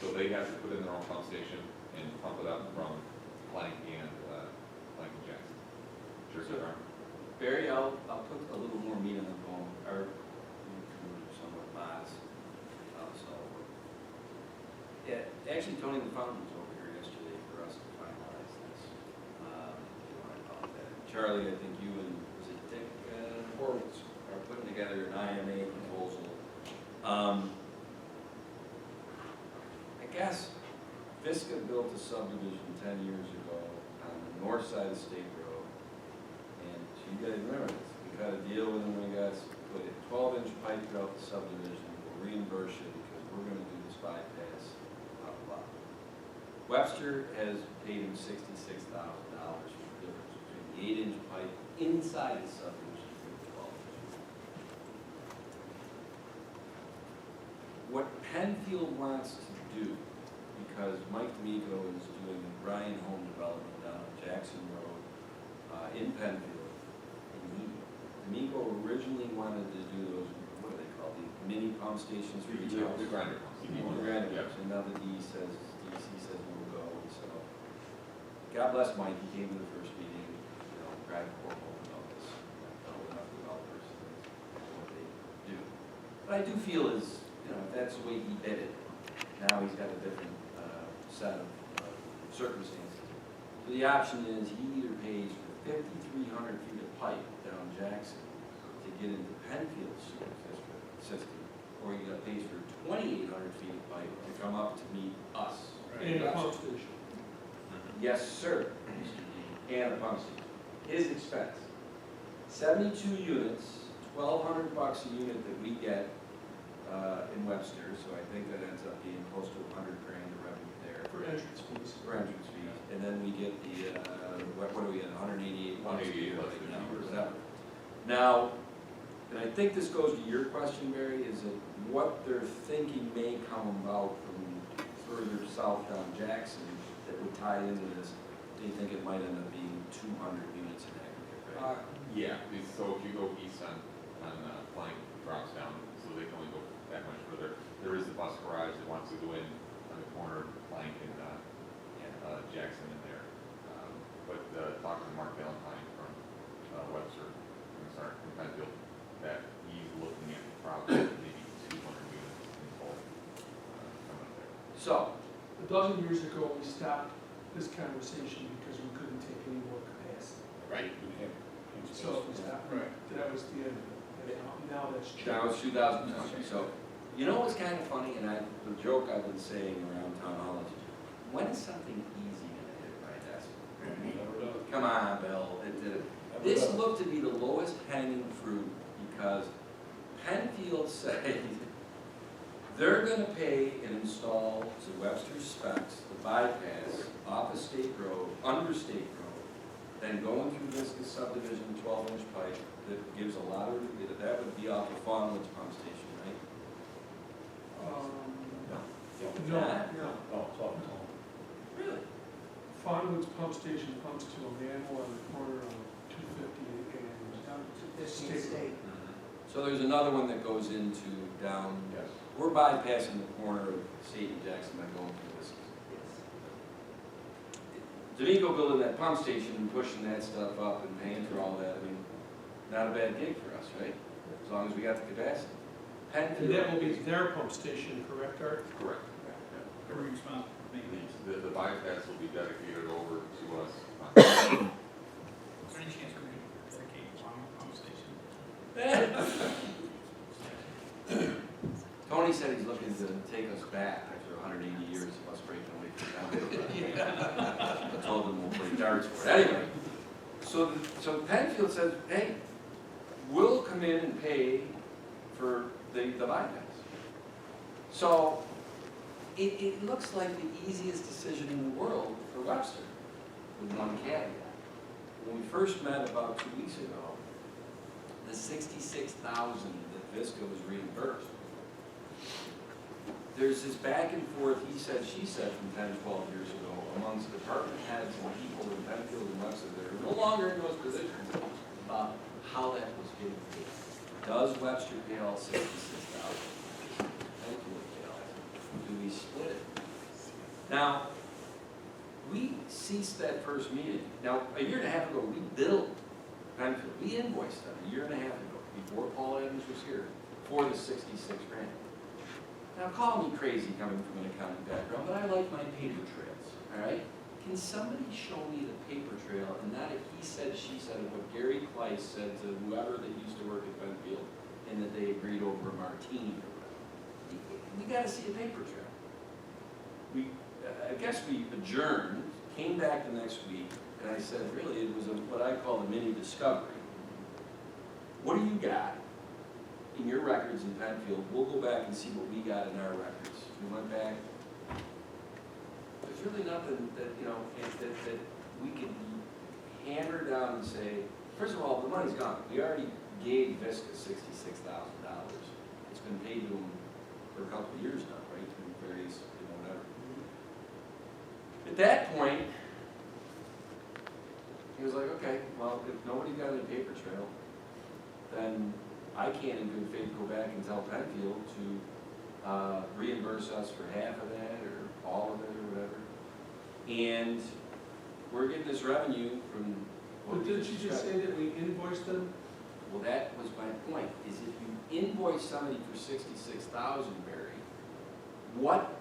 So they have to put in their own pump station and pump it up from Plank and Jackson. Sure,
So-
sir.
Barry, I'll put a little more meat on the bone, or somewhat modest, so. Yeah, actually, Tony the Fountain was over here yesterday for us to finalize this. Charlie, I think you and, was it Dick, Horowitz, are putting together an IMA proposal. I guess Visca built a subdivision 10 years ago on the north side of State Road. And you guys remember this, we got a deal with them, we got, put a 12-inch pipe throughout the subdivision, we'll reimburse you because we're gonna do this bypass, blah, blah, blah. Webster has paid him $66,000 for the difference between the 8-inch pipe inside the subdivision and the 12-inch. What Penfield wants to do, because Mike D'Amico is doing a Ryan home development down on Jackson Road, in Penfield, and D'Amico originally wanted to do those, what are they called, the mini pump stations for each house?
The grinder pumps.
The grinder pumps, and now the DC says we'll go, and so, God bless Mike, he came to the first meeting, Brad Corporal about this, enough developers, and what they do. But I do feel is, if that's the way he did it, now he's got a different, set of circumstances. So the option is he either pays for 5,300 feet of pipe down Jackson to get into Penfield's sewer system, or he pays for 2,800 feet of pipe to come up to meet us.
And a pump station.
Yes, sir, Mr. D, and a pump station. His expense. 72 units, $1,200 a unit that we get in Webster, so I think that ends up being close to 100 grand of revenue there.
For entrance fees.
For entrance fees, and then we get the, what do we get, 188 bucks a year
188
right now, or
bucks.
whatever. Now, and I think this goes to your question, Barry, is that what they're thinking may come about from further south down Jackson that would tie into this, they think it might end up being 200 units in aggregate, right?
Yeah, so if you go east on Plank, drops down, so they can only go that much further. There is a bus garage that wants to go in on the corner of Plank and Jackson in there. but talking to Mark Valentine from Webster, from Penfield, that he's looking at probably maybe 200 units in total coming up there.
So,
A dozen years ago, we stopped this conversation because we couldn't take any more capacity.
Right.
So we stopped.
Right.
That was the end of it. And now that's changed.
that was 2020, so, you know what's kind of funny, and the joke I've been saying around town hall is, when is something easy gonna hit my desk? Come on, Bill, this looked to be the lowest hanging fruit, because Penfield said they're gonna pay and install to Webster's specs, the bypass off of State Road, under State Road, then going through Viscus subdivision, 12-inch pipe, that gives a lot of, that would be off of Fawnwoods pump station, right?
No,
Not?
no.
Oh, it's all, it's all.
Really?
Fawnwoods Pump Station pumps to a manhole on the corner of 250 and
Down to 50 state.
So there's another one that goes into down,
Yes.
we're bypassing the corner of State and Jackson by going through this. D'Amico building that pump station and pushing that stuff up and paying for all that, I mean, not a bad gig for us, right? As long as we got the capacity.
And that will be their pump station, correct, Art?
Correct.
Are we responsible for maintenance?
The bypass will be dedicated over to us.
Is there any chance we're gonna dedicate one pump station?
Tony said he's looking to take us back after 180 years of us breaking away from town. I told him we'll play darts for it. Anyway, so Penfield says, hey, we'll come in and pay for the bypass. So it looks like the easiest decision in the world for Webster, with one caveat. When we first met about 2 weeks ago, the $66,000 that Visca was reimbursed, there's this back and forth, he said, she said, from 10, 12 years ago, amongst department heads and people in Penfield and Webster that are no longer in those positions, about how that was getting paid. Does Webster pay all $66,000? Penfield pay all that? Do we split it? Now, we ceased that first meeting. Now, a year and a half ago, we billed Penfield, we invoiced them a year and a half ago, before Paul Adams was here, for the 66 grand. Now, call me crazy coming from an accounting background, but I like my paper trails, all right? Can somebody show me the paper trail and not a he said, she said of what Gary Kleiss said to whoever that used to work at Penfield and that they agreed over a martini or whatever? We gotta see a paper trail. I guess we adjourned, came back the next week, and I said, really, it was what I call a mini discovery. What do you got in your records in Penfield? We'll go back and see what we got in our records. We went back. There's really nothing that, that we could hammer down and say, first of all, the money's gone. We already gave Visca $66,000. It's been paid to them for a couple of years now, right, through various, whatever. At that point, he was like, okay, well, if nobody's got any paper trail, then I can't in good faith go back and tell Penfield to reimburse us for half of that or all of it or whatever. And we're getting this revenue from.
But didn't you just say that we invoiced them?
Well, that was my point, is if you invoice somebody for $66,000, Barry, what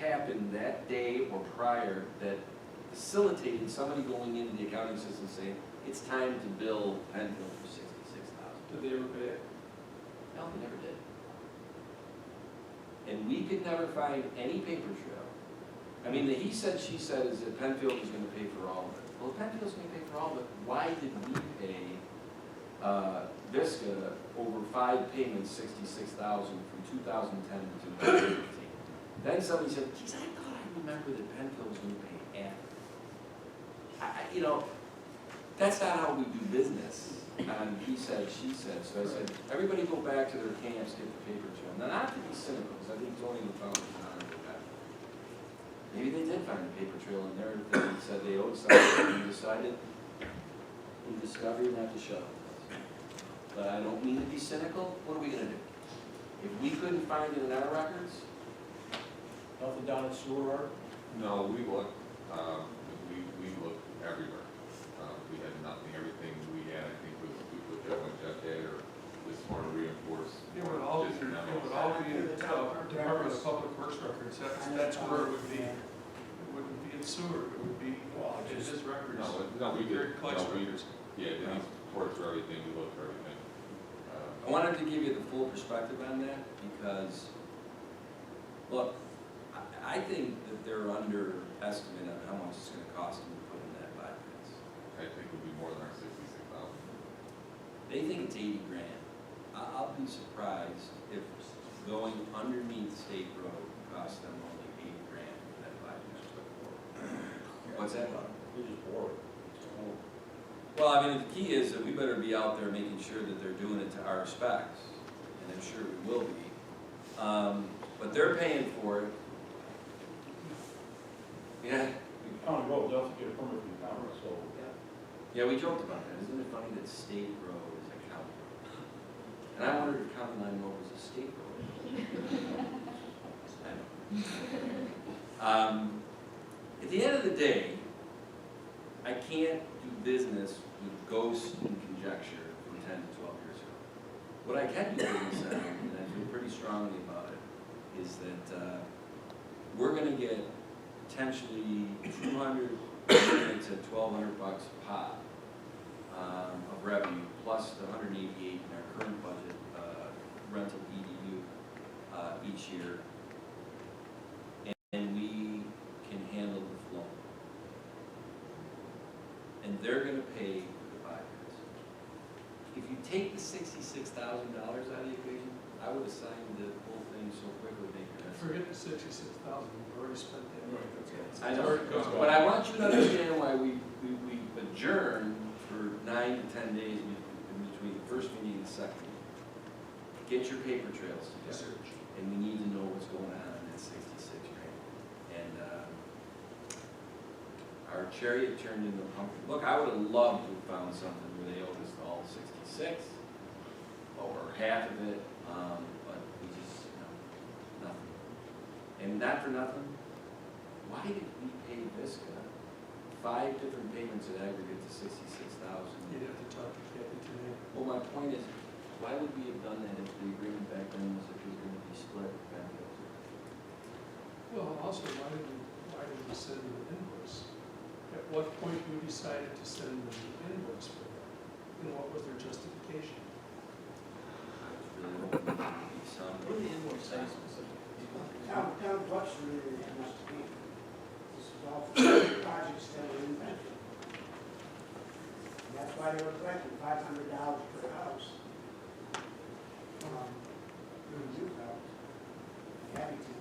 happened that day or prior that facilitated somebody going into the accounting system saying, it's time to bill Penfield for $66,000?
Did they ever pay it?
No, they never did. And we could never find any paper trail. I mean, the he said, she said is that Penfield was gonna pay for all of it. Well, if Penfield's gonna pay for all of it, why did we pay Visca over 5 payments, $66,000 from 2010 to 2015? Then somebody said, geez, I thought I remember that Penfield was gonna pay after. That's not how we do business. And he said, she said, so I said, everybody go back to their camps, get the paper trail. Now, not to be cynical, because I think Tony would found it on that. Maybe they did find a paper trail in there that said they owed something, and we decided in discovery not to show it. But I don't mean to be cynical. What are we gonna do? If we couldn't find it in our records,
Nothing down at sewer, Art?
No, we look everywhere.
sewer, it would be, it's just records.
No, we
Very
did,
collects
no, we,
records.
yeah, Denise reports for everything, we look for everything.
I wanted to give you the full perspective on that because, look, I think that they're underestimating on how much it's gonna cost them to put in that bypass.
I think it would be more than our 66,000.
They think it's 80 grand. I'll be surprised if going underneath State Road costs them only 80 grand for that bypass. What's that about?
We just bore it.
Well, I mean, the key is that we better be out there making sure that they're doing it to our specs, and I'm sure we will be. But they're paying for it. Yeah,
County road, they'll have to get a permit from the county, so.
yeah, we joked about that. Isn't it funny that State Road is a county road? And I wondered if County Line Road was a state road. I know. At the end of the day, I can't do business with ghosts and conjecture from 10 to 12 years ago. What I can do business on, and I feel pretty strongly about it, is that we're going to get potentially 200 units at $1,200 a pop of revenue, plus the 188 in our current budget rental EDU each year, and we can handle the flow. And they're going to pay for the bypass. If you take the $66,000 out of the equation, I would assign the whole thing so quickly they could.
Forget the 66,000, we've already spent that.
I know, but I want you to understand why we adjourn for 9 to 10 days in between the first meeting and the second meeting. Get your paper trails together, and we need to know what's going on in that 66 grand. And our chariot turned into a pumpkin. Look, I would have loved to have found something where they owed us all 66, or half of it, but we just, nothing. And not for nothing, why did we pay Visca 5 different payments that aggregate to 66,000?
You'd have to talk to Kathy today.
Well, my point is, why would we have done that if the agreement back then was it was going to be split benefits?
Well, also, why did we send them an invoice? At what point we decided to send them an invoice for that? And what was their justification?
I was really hoping there would be some.
What are the invoice size specifically?
Town of Webster really must be, this is all projects that were in Medford. And that's why they were collecting $500 per house. Doing new house, Abington.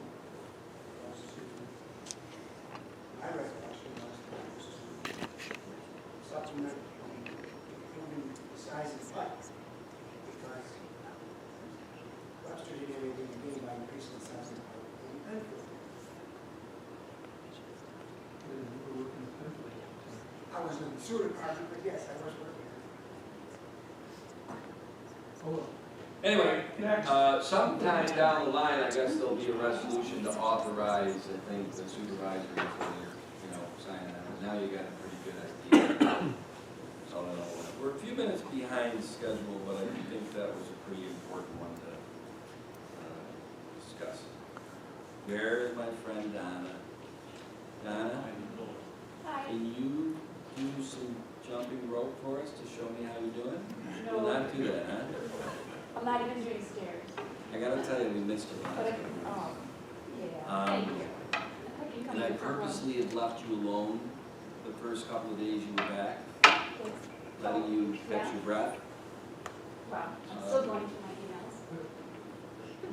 My recollection was that it was to supplement improving the size of the pipe. Because Webster didn't have anything to gain by increasing the size of the pipe in Medford.
And we were working with them for that time.
I was in the sewer department, but yes, I was working.
Oh, well.
Anyway,
Next.
sometime down the line, I guess there'll be a resolution to authorize, I think, the supervisor to, sign it. Now you got a pretty good idea. So, we're a few minutes behind schedule, but I do think that was a pretty important one to discuss. Where is my friend Donna? Donna,
Hi.
can you do some jumping rope for us to show me how you're doing?
No.
Will not do that, huh?
I'm not even doing stairs.
I gotta tell you, we missed you
But
last
I,
time.
yeah, thank you. You come
And I
in for a run.
purposely had left you alone the first couple of days you were back,
Yes.
letting you catch your breath.
Wow, I'm still going through my emails.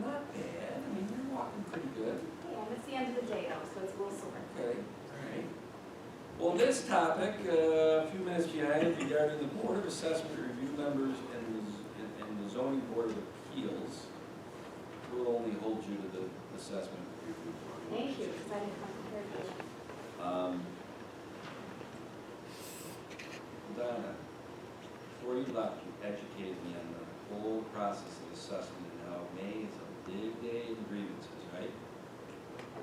Not bad, I mean, you're walking pretty good.
Yeah, and it's the end of the day though, so it's a little sore.
Okay, all right. Well, this topic, a few minutes behind, regarding the Board of Assessment Review members and the Zoning Board of Appeals, will only hold you to the Assessment Review Board.
Thank you, because I didn't come prepared for that.
Donna, before you left, you educated me on the whole process of assessment and how May is a big day in grievances, right?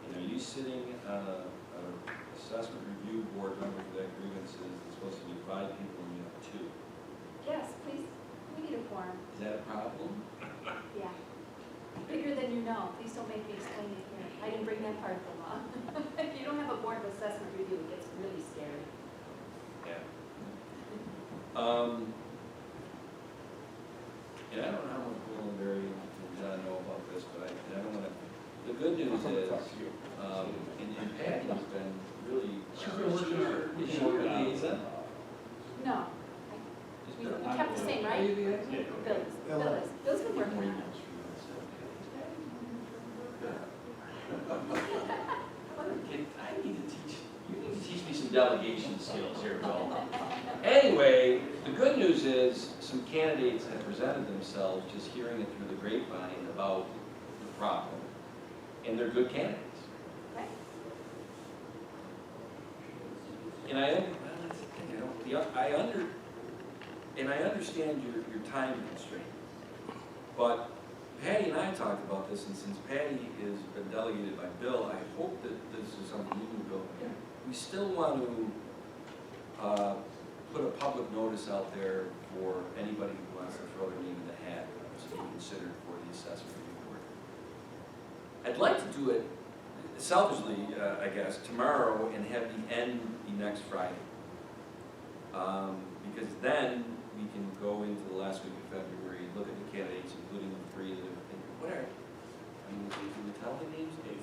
And are you sitting on an assessment review board member for that grievances? It's supposed to be 5 people and you have 2.
Yes, please, we need a quorum.
Is that a problem?
Yeah. Bigger than you know. Please don't make me explain it here. I didn't bring that part of the law. You don't have a board of assessment review, it gets really scary.
Yeah. And I don't know how much Will and Barry and John know about this, but I don't wanna, the good news is, and Patty's been really.
She's been working on it.
Is she your liaison?
No, we kept the same, right? Bill's been working on it.
I need to teach, you need to teach me some delegation skills here, Bill. Anyway, the good news is, some candidates have presented themselves, just hearing it through the grapevine about the problem, and they're good candidates.
Okay.
And I understand your time constraint, but Patty and I talked about this, and since Patty has been delegated by Bill, I hope that this is something you can Bill. We still want to put a public notice out there for anybody who wants to throw their name in the hat to be considered for the assessment review board. I'd like to do it selfishly, I guess, tomorrow and have the end be next Friday. Because then we can go into the last week of February, look at the candidates, including the three that have been, whatever. I mean, can we tell the names? Dave?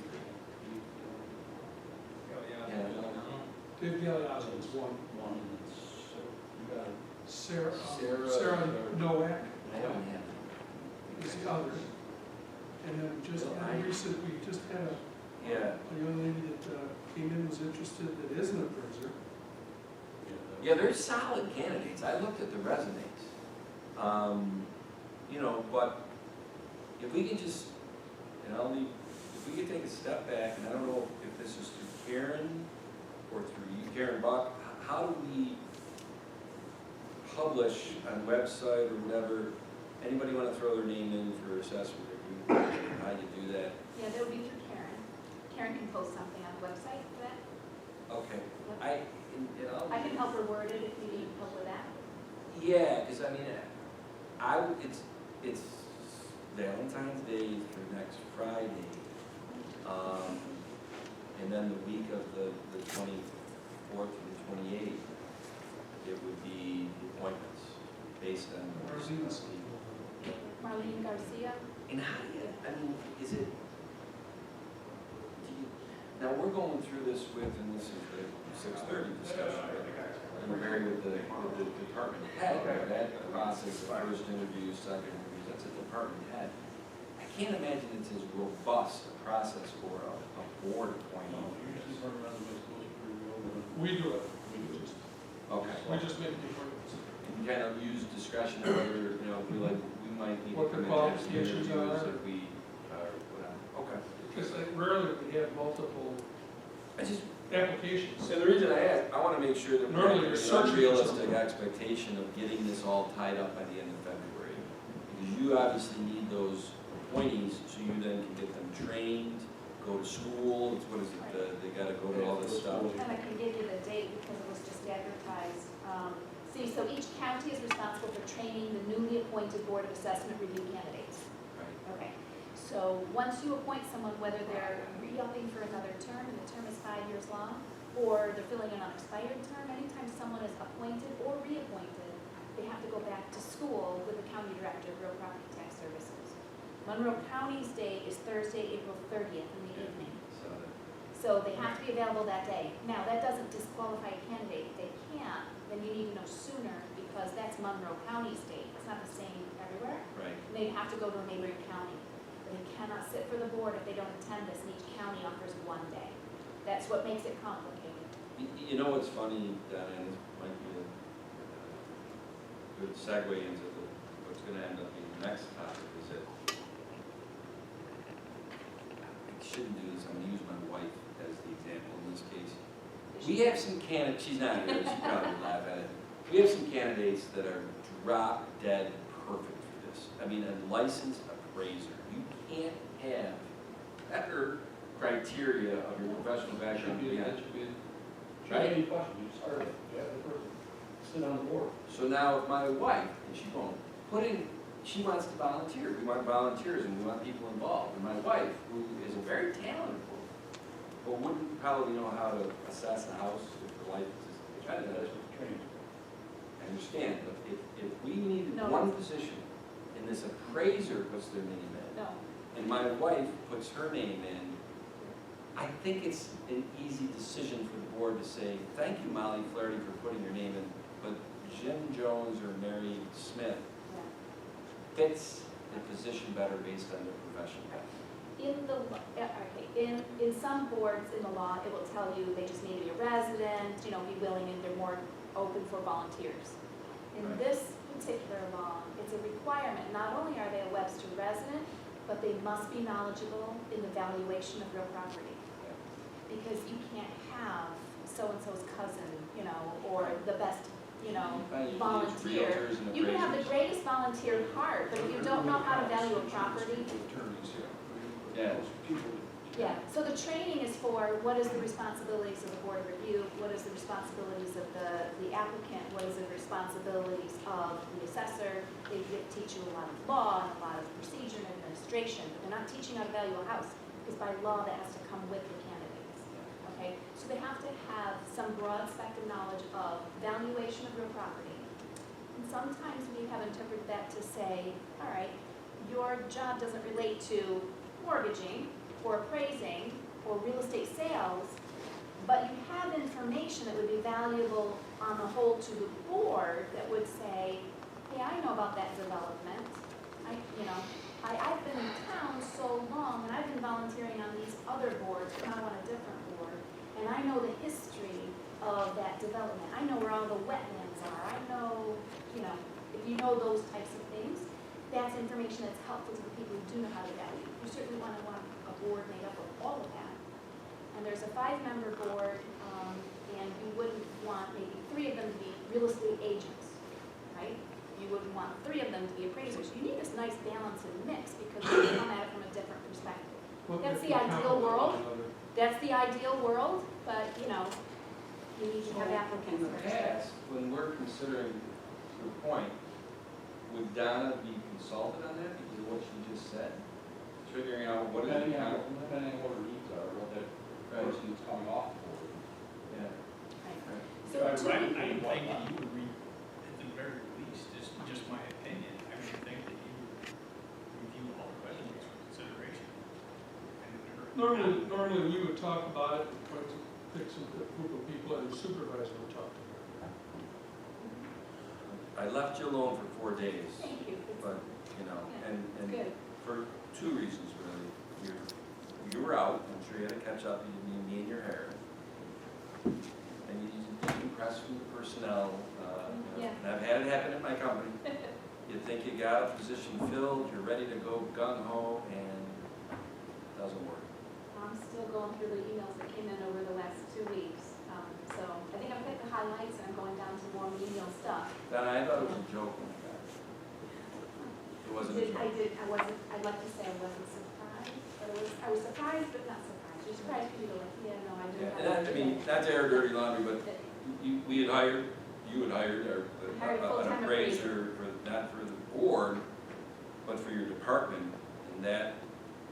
Yeah.
Dave Galeazzo is one.
You got it.
Sarah Nowak
I haven't had it.
is the other. And then just we just had
Yeah.
a young lady that came in, was interested, that isn't a appraiser.
Yeah, they're solid candidates. I looked at the resumes. You know, but if we can just, and if we could take a step back, and I don't know if this is through Karen or through you, Karen Buck, how do we publish on website or whatever, anybody want to throw their name in for assessment review, how do you do that?
Yeah, that would be through Karen. Karen can post something on the website for that.
Okay,
I can help her word it if you need help with that.
yeah, because I mean, it's Valentine's Day through next Friday. And then the week of the 24th to the 28th, it would be the appointments based on.
Marlene Garcia.
And how do you, I mean, is it, now we're going through this with, and this is the 6:30 discussion, and we're married with the department head, that process, the first interview, second interview, that's a department head. I can't imagine it's as robust a process for a board appointee.
We do it.
Okay.
We just make the appointments.
And kind of use discretion of whether, you know, if we like, we might need to
What the
come in and have some
qualifications
interviews
are.
if we, whatever. Okay.
Because rarely we have multiple
I just,
applications.
and the reason I ask, I want to make sure that we
Normally
have
you're
an
searching for
unrealistic
something.
expectation of getting this all tied up by the end of February. Because you obviously need those appointees, so you then can get them trained, go to school, it's, what is it, they gotta go to all this stuff.
And I can give you the date because it was just advertised. So each county is responsible for training the newly appointed Board of Assessment Review candidates.
Right.
Okay, so once you appoint someone, whether they're re-upping for another term, and the term is 5 years long, or they're filling an unexpired term, anytime someone is appointed or reappointed, they have to go back to school with the county director of real property tax services. Monroe County's date is Thursday, April 30th in the evening. So they have to be available that day. Now, that doesn't disqualify a candidate. If they can't, then you need to know sooner because that's Monroe County's date. It's not the same everywhere.
Right.
And they have to go to a neighboring county. They cannot sit for the board if they don't attend this, and each county offers 1 day. That's what makes it complicated.
You know what's funny, Donna, and this might be a good segue into what's gonna end up being the next topic, is that I shouldn't do this, I'm gonna use my wife as the example in this case. We have some candidates, she's not here, she probably would laugh at it. We have some candidates that are drop dead perfect for this. I mean, a licensed appraiser, you can't have better criteria of your professional background.
Right? Any question, you just hire it, you have the person, sit on the board.
So now if my wife, and she won't, she wants to volunteer, we want volunteers and we want people involved. And my wife, who is a very talented woman, but wouldn't probably know how to assess a house if the life is kind of,
That's what training.
I understand, but if we needed
No.
one position, and this appraiser puts their name in,
No,
and my wife puts her name in, I think it's an easy decision for the board to say, thank you, Molly Flaherty, for putting your name in, but Jim Jones or Mary Smith
yeah.
fits the position better based on their profession.
In the, okay, in some boards in the law, it will tell you they just need to be a resident, you know, be willing, and they're more open for volunteers. In
Right.
this particular law, it's a requirement, not only are they a Webster resident, but they must be knowledgeable in the valuation of real property. Because you can't have so-and-so's cousin, you know, or the best, you know, volunteer.
Realtors and
You can have the
appraisers.
greatest volunteer heart, but if you don't know how to value a property,
Yeah.
yeah. So the training is for what is the responsibilities of the board of review, what is the responsibilities of the applicant, what is the responsibilities of the assessor. They teach you a lot of law and a lot of procedure and administration, but they're not teaching how to value a house, because by law that has to come with the candidates. Okay, so they have to have some broad spectrum knowledge of valuation of real property. And sometimes we have interpreted that to say, all right, your job doesn't relate to mortgaging or appraising or real estate sales, but you have information that would be valuable on the whole to the board that would say, hey, I know about that development. I've been in town so long, and I've been volunteering on these other boards, but now on a different board, and I know the history of that development. I know where all the wetlands are. I know, if you know those types of things, that's information that's helpful to the people who do know how to value. You certainly want a board made up of all of that. And there's a 5-member board, and you wouldn't want maybe 3 of them to be real estate agents, right? You wouldn't want 3 of them to be appraisers. You need this nice balance and mix because you come at it from a different perspective.
What
That's
if
the
you
ideal
complement
world.
one another?
That's the ideal world, but, you need to have applicants.
In the past, when we're considering your point, would Donna be consulted on that because of what she just said? Figuring out what is
Depending
the
on,
count?
depending on what her needs are, what that person is coming off for.
Yeah.
Right. So
I
to
think
me-
that you would read, at the very least, just my opinion, I would think that you would review all the questions for consideration.
Normally we would talk about it, try to pick some group of people, and the supervisor would talk to her.
I left you alone for 4 days,
Thank you.
but,
Yeah,
and
Good.
for 2 reasons really. You were out, I'm sure you had to catch up, you didn't need me in your hair. And you didn't impress from the personnel,
Yeah.
and I've had it happen at my company. You think you got a position filled, you're ready to go gung-ho, and it doesn't work.
I'm still going through the emails that came in over the last 2 weeks. So I think I've hit the highlights and I'm going down to more email stuff.
Then I thought it was a joke when I got it. It wasn't a joke.
I'd like to say I wasn't surprised, but I was surprised but not surprised. You're surprised because you go like, yeah, no, I do.
Yeah, and I mean, not to air dirty laundry, but we had hired, you had hired
Hired
an
full-time
appraiser for, not for the board, but for your department, and that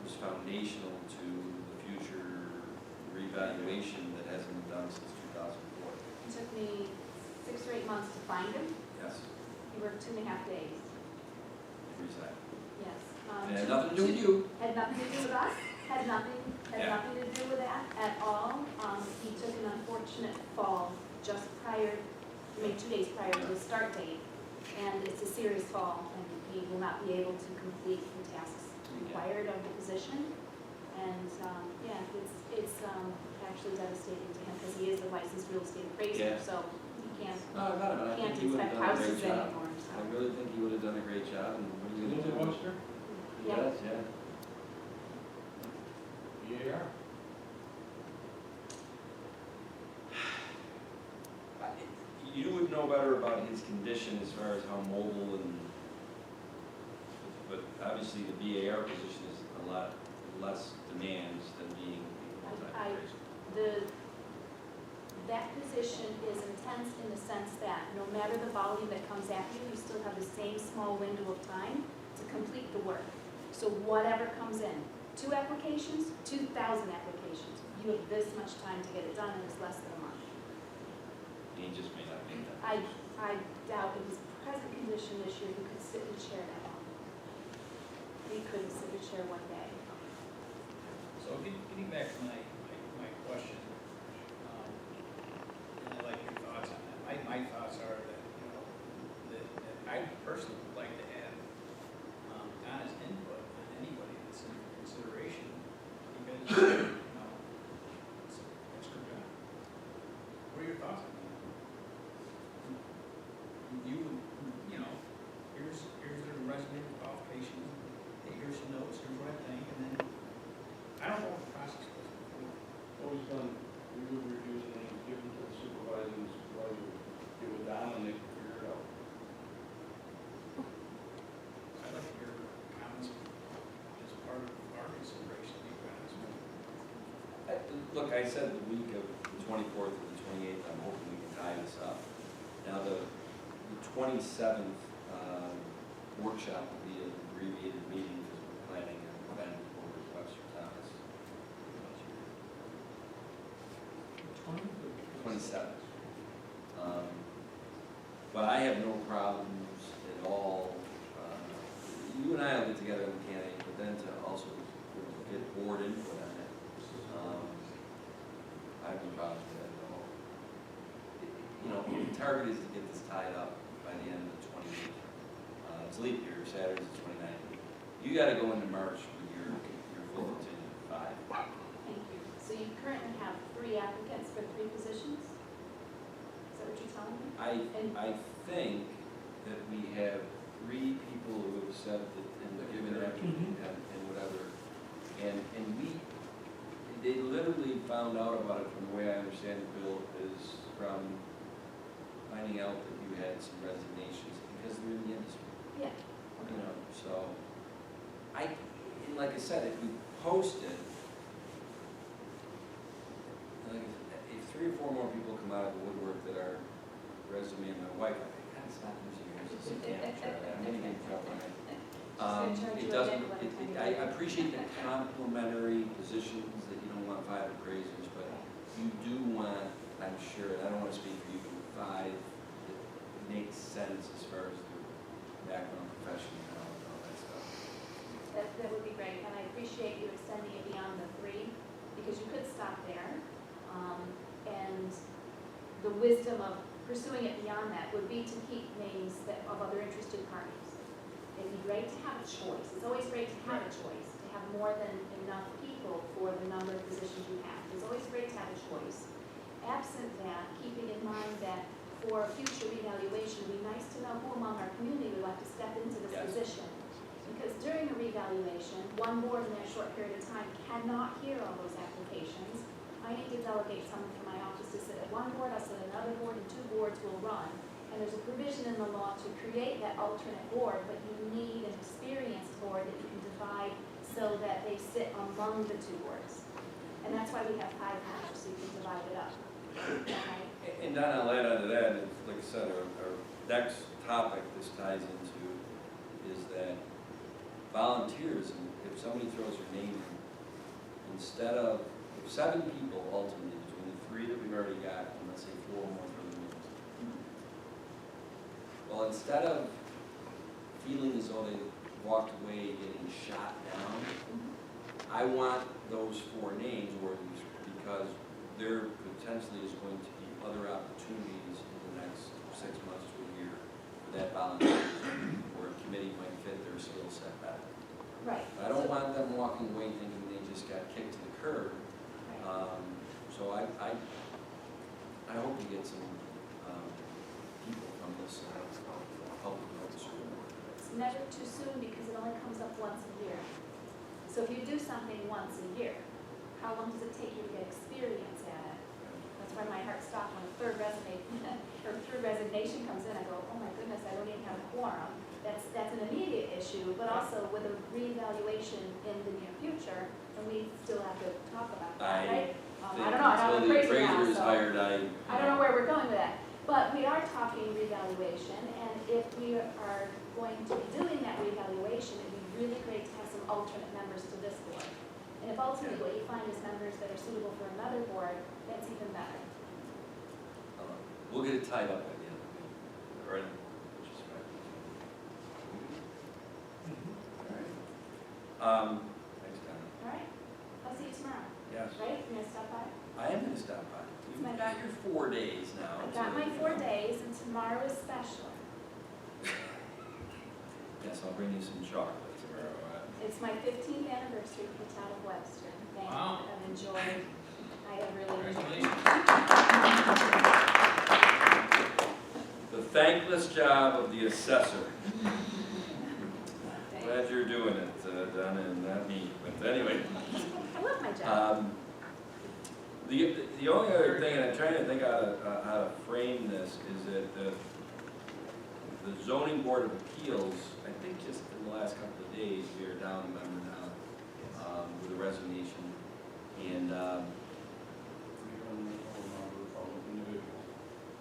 was foundational to the future reevaluation that hasn't been done since 2004.
It took me 6 or 8 months to find him.
Yes,
He worked 2.5 days.
resign.
Yes.
And it had nothing to do with you.
Had nothing to do with us, had nothing
Yeah.
to do with that at all. He took an unfortunate fall just 2 days prior to his start date, and it's a serious fall, and he will not be able to complete the tasks required of the position. And, yeah, it's actually devastating to him, because he is a licensed real estate appraiser,
Yeah.
so he can't
No, I got him, and I think he would have
inspect
done a
houses
great job.
anymore, so.
I really think he would have done a great job, and what are you
Is
gonna
it
do?
Webster?
He
Yeah.
does, yeah.
Yeah.
You would know better about his condition as far as how mobile and, but obviously the BAR position is a lot less demands than being a full-time appraiser.
That position is intense in the sense that no matter the volume that comes at you, you still have the same small window of time to complete the work. So whatever comes in, 2 applications, 2,000 applications, you have this much time to get it done, and it's less than a month.
He just may not make that.
I doubt in his present condition this year, he could sit in a chair that long. He couldn't sit in a chair one day.
So getting back to my question, and I'd like your thoughts on that. My thoughts are that, that I personally would like to have Donna's input on anybody that's in consideration, because, it's an extra job. What are your thoughts on that? Here's their resume and qualifications, hey, here's some notes, here's what I think, and then, I don't know what the process was before.
Always done, we would review and then give them to the supervisor, and the supervisor would get with Don and they could figure it out.
I'd like to hear comments as part of our consideration, to be honest with you.
Look, I said the week of the 24th and the 28th, I'm hoping we can tie this up. Now, the 27th workshop will be an abbreviated meeting because we're planning an event over at Webster Thomas. 27th. But I have no problems at all. You and I will get together with candidates, but then to also get board input on it. I have no problems with that at all. The target is to get this tied up by the end of the 28th. It's leap year, Saturday's the 29th. You gotta go into March with your full contingent of 5.
Thank you. So you currently have 3 applicants for 3 positions? Is that what you're telling me?
I think that we have 3 people who have said that, and given and whatever. And they literally found out about it from the way I understand it, Bill, is from finding out that you had some resignations because they're in the industry.
Yeah.
So and like I said, if we post it, like if 3 or 4 more people come out of the woodwork that are resume and my wife, I think, God, it's not using yours, it's a damn try that, I'm gonna get in trouble on it. It doesn't, I appreciate the complimentary positions that you don't want 5 appraisers, but you do want, I'm sure, and I don't want to speak for you, but 5 that makes sense as far as the background profession and all that stuff.
That would be great, and I appreciate you extending it beyond the 3, because you could stop there. And the wisdom of pursuing it beyond that would be to keep names of other interested parties. It'd be great to have a choice. It's always great to have a choice, to have more than enough people for the number of positions you have. It's always great to have a choice. Absent that, keeping in mind that for future revaluation, it would be nice to know who among our community would like to step into this position. Because during a revaluation, one board in that short period of time cannot hear all those applications. I need to delegate someone from my office to sit at one board, I'll sit at another board, and 2 boards will run. And there's a provision in the law to create that alternate board, but you need an experienced board that you can divide so that they sit among the 2 boards. And that's why we have 5 members, so you can divide it up. Okay?
And Don, I'll add on to that, is, like I said, our next topic this ties into is that volunteers, and if somebody throws their name in, instead of, if 7 people ultimately, between the 3 that we've already got, and let's say 4 more for the meetings. Well, instead of feeling as though they walked away getting shot down, I want those 4 names, or because there potentially is going to be other opportunities in the next 6 months to a year for that volunteer, where a committee might fit their skill set better.
Right.
But I don't want them walking away thinking they just got kicked to the curb. So I hope we get some people from this public notice.
It's never too soon because it only comes up once a year. So if you do something once a year, how long does it take you to get experience at it? That's why my heart stopped when a third resignation comes in. I go, oh my goodness, I don't even have a quorum. That's an immediate issue, but also with a reevaluation in the near future, and we still have to talk about that, right? I don't know, I'm
Until the
crazy now,
appraiser is
so
hired,
I don't know where we're going with that. But we are talking reevaluation, and if we are going to be doing that reevaluation, it'd be really great to have some alternate members to this board. And if ultimately what you find is members that are suitable for another board, that's even better.
We'll get it tied up at the end of the meeting. All right? Just right. All right. Thanks, Donna.
All right? I'll see you tomorrow,
Yes.
right? You're gonna stop by?
I am gonna stop by. You've got your 4 days now.
I got my 4 days and tomorrow is special.
Yes, I'll bring you some chocolate tomorrow.
It's my 15th anniversary for the town of Webster. Thank you.
Wow.
I've enjoyed, I have really enjoyed.
The thankless job of the assessor.
Thank you.
Glad you're doing it, Donna, and not me. But anyway,
I love my job.
the only other thing, and I'm trying to think how to frame this, is that the zoning board of appeals, I think just in the last couple of days, we are down a member now, with a resignation. And,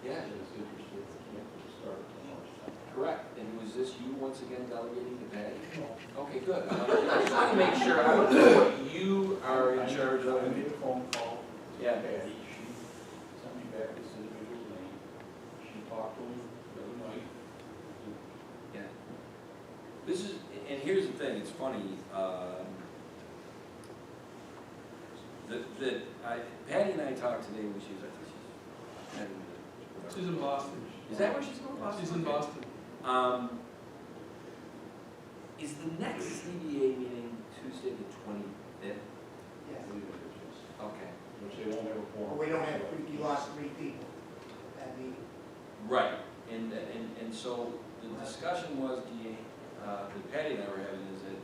yeah, correct. And was this you once again delegating to Patty? Okay, good. I just want to make sure, I don't know what you are in charge of.
I made a phone call.
Yeah.
Patty, she sent me back this individual's name. She talked to him the other night.
Yeah. This is, and here's the thing, it's funny, Patty and I talked today when she was, I think she's heading to.
She's in Boston.
Is that where she's going? Boston?
She's in Boston.
Is the next CBA meeting Tuesday the 25th?
Yes.
Okay.
Which they won't have a
But
forum.
we don't have, you lost 3 people that meeting.
Right, and so the discussion was, that Patty and I were having is that,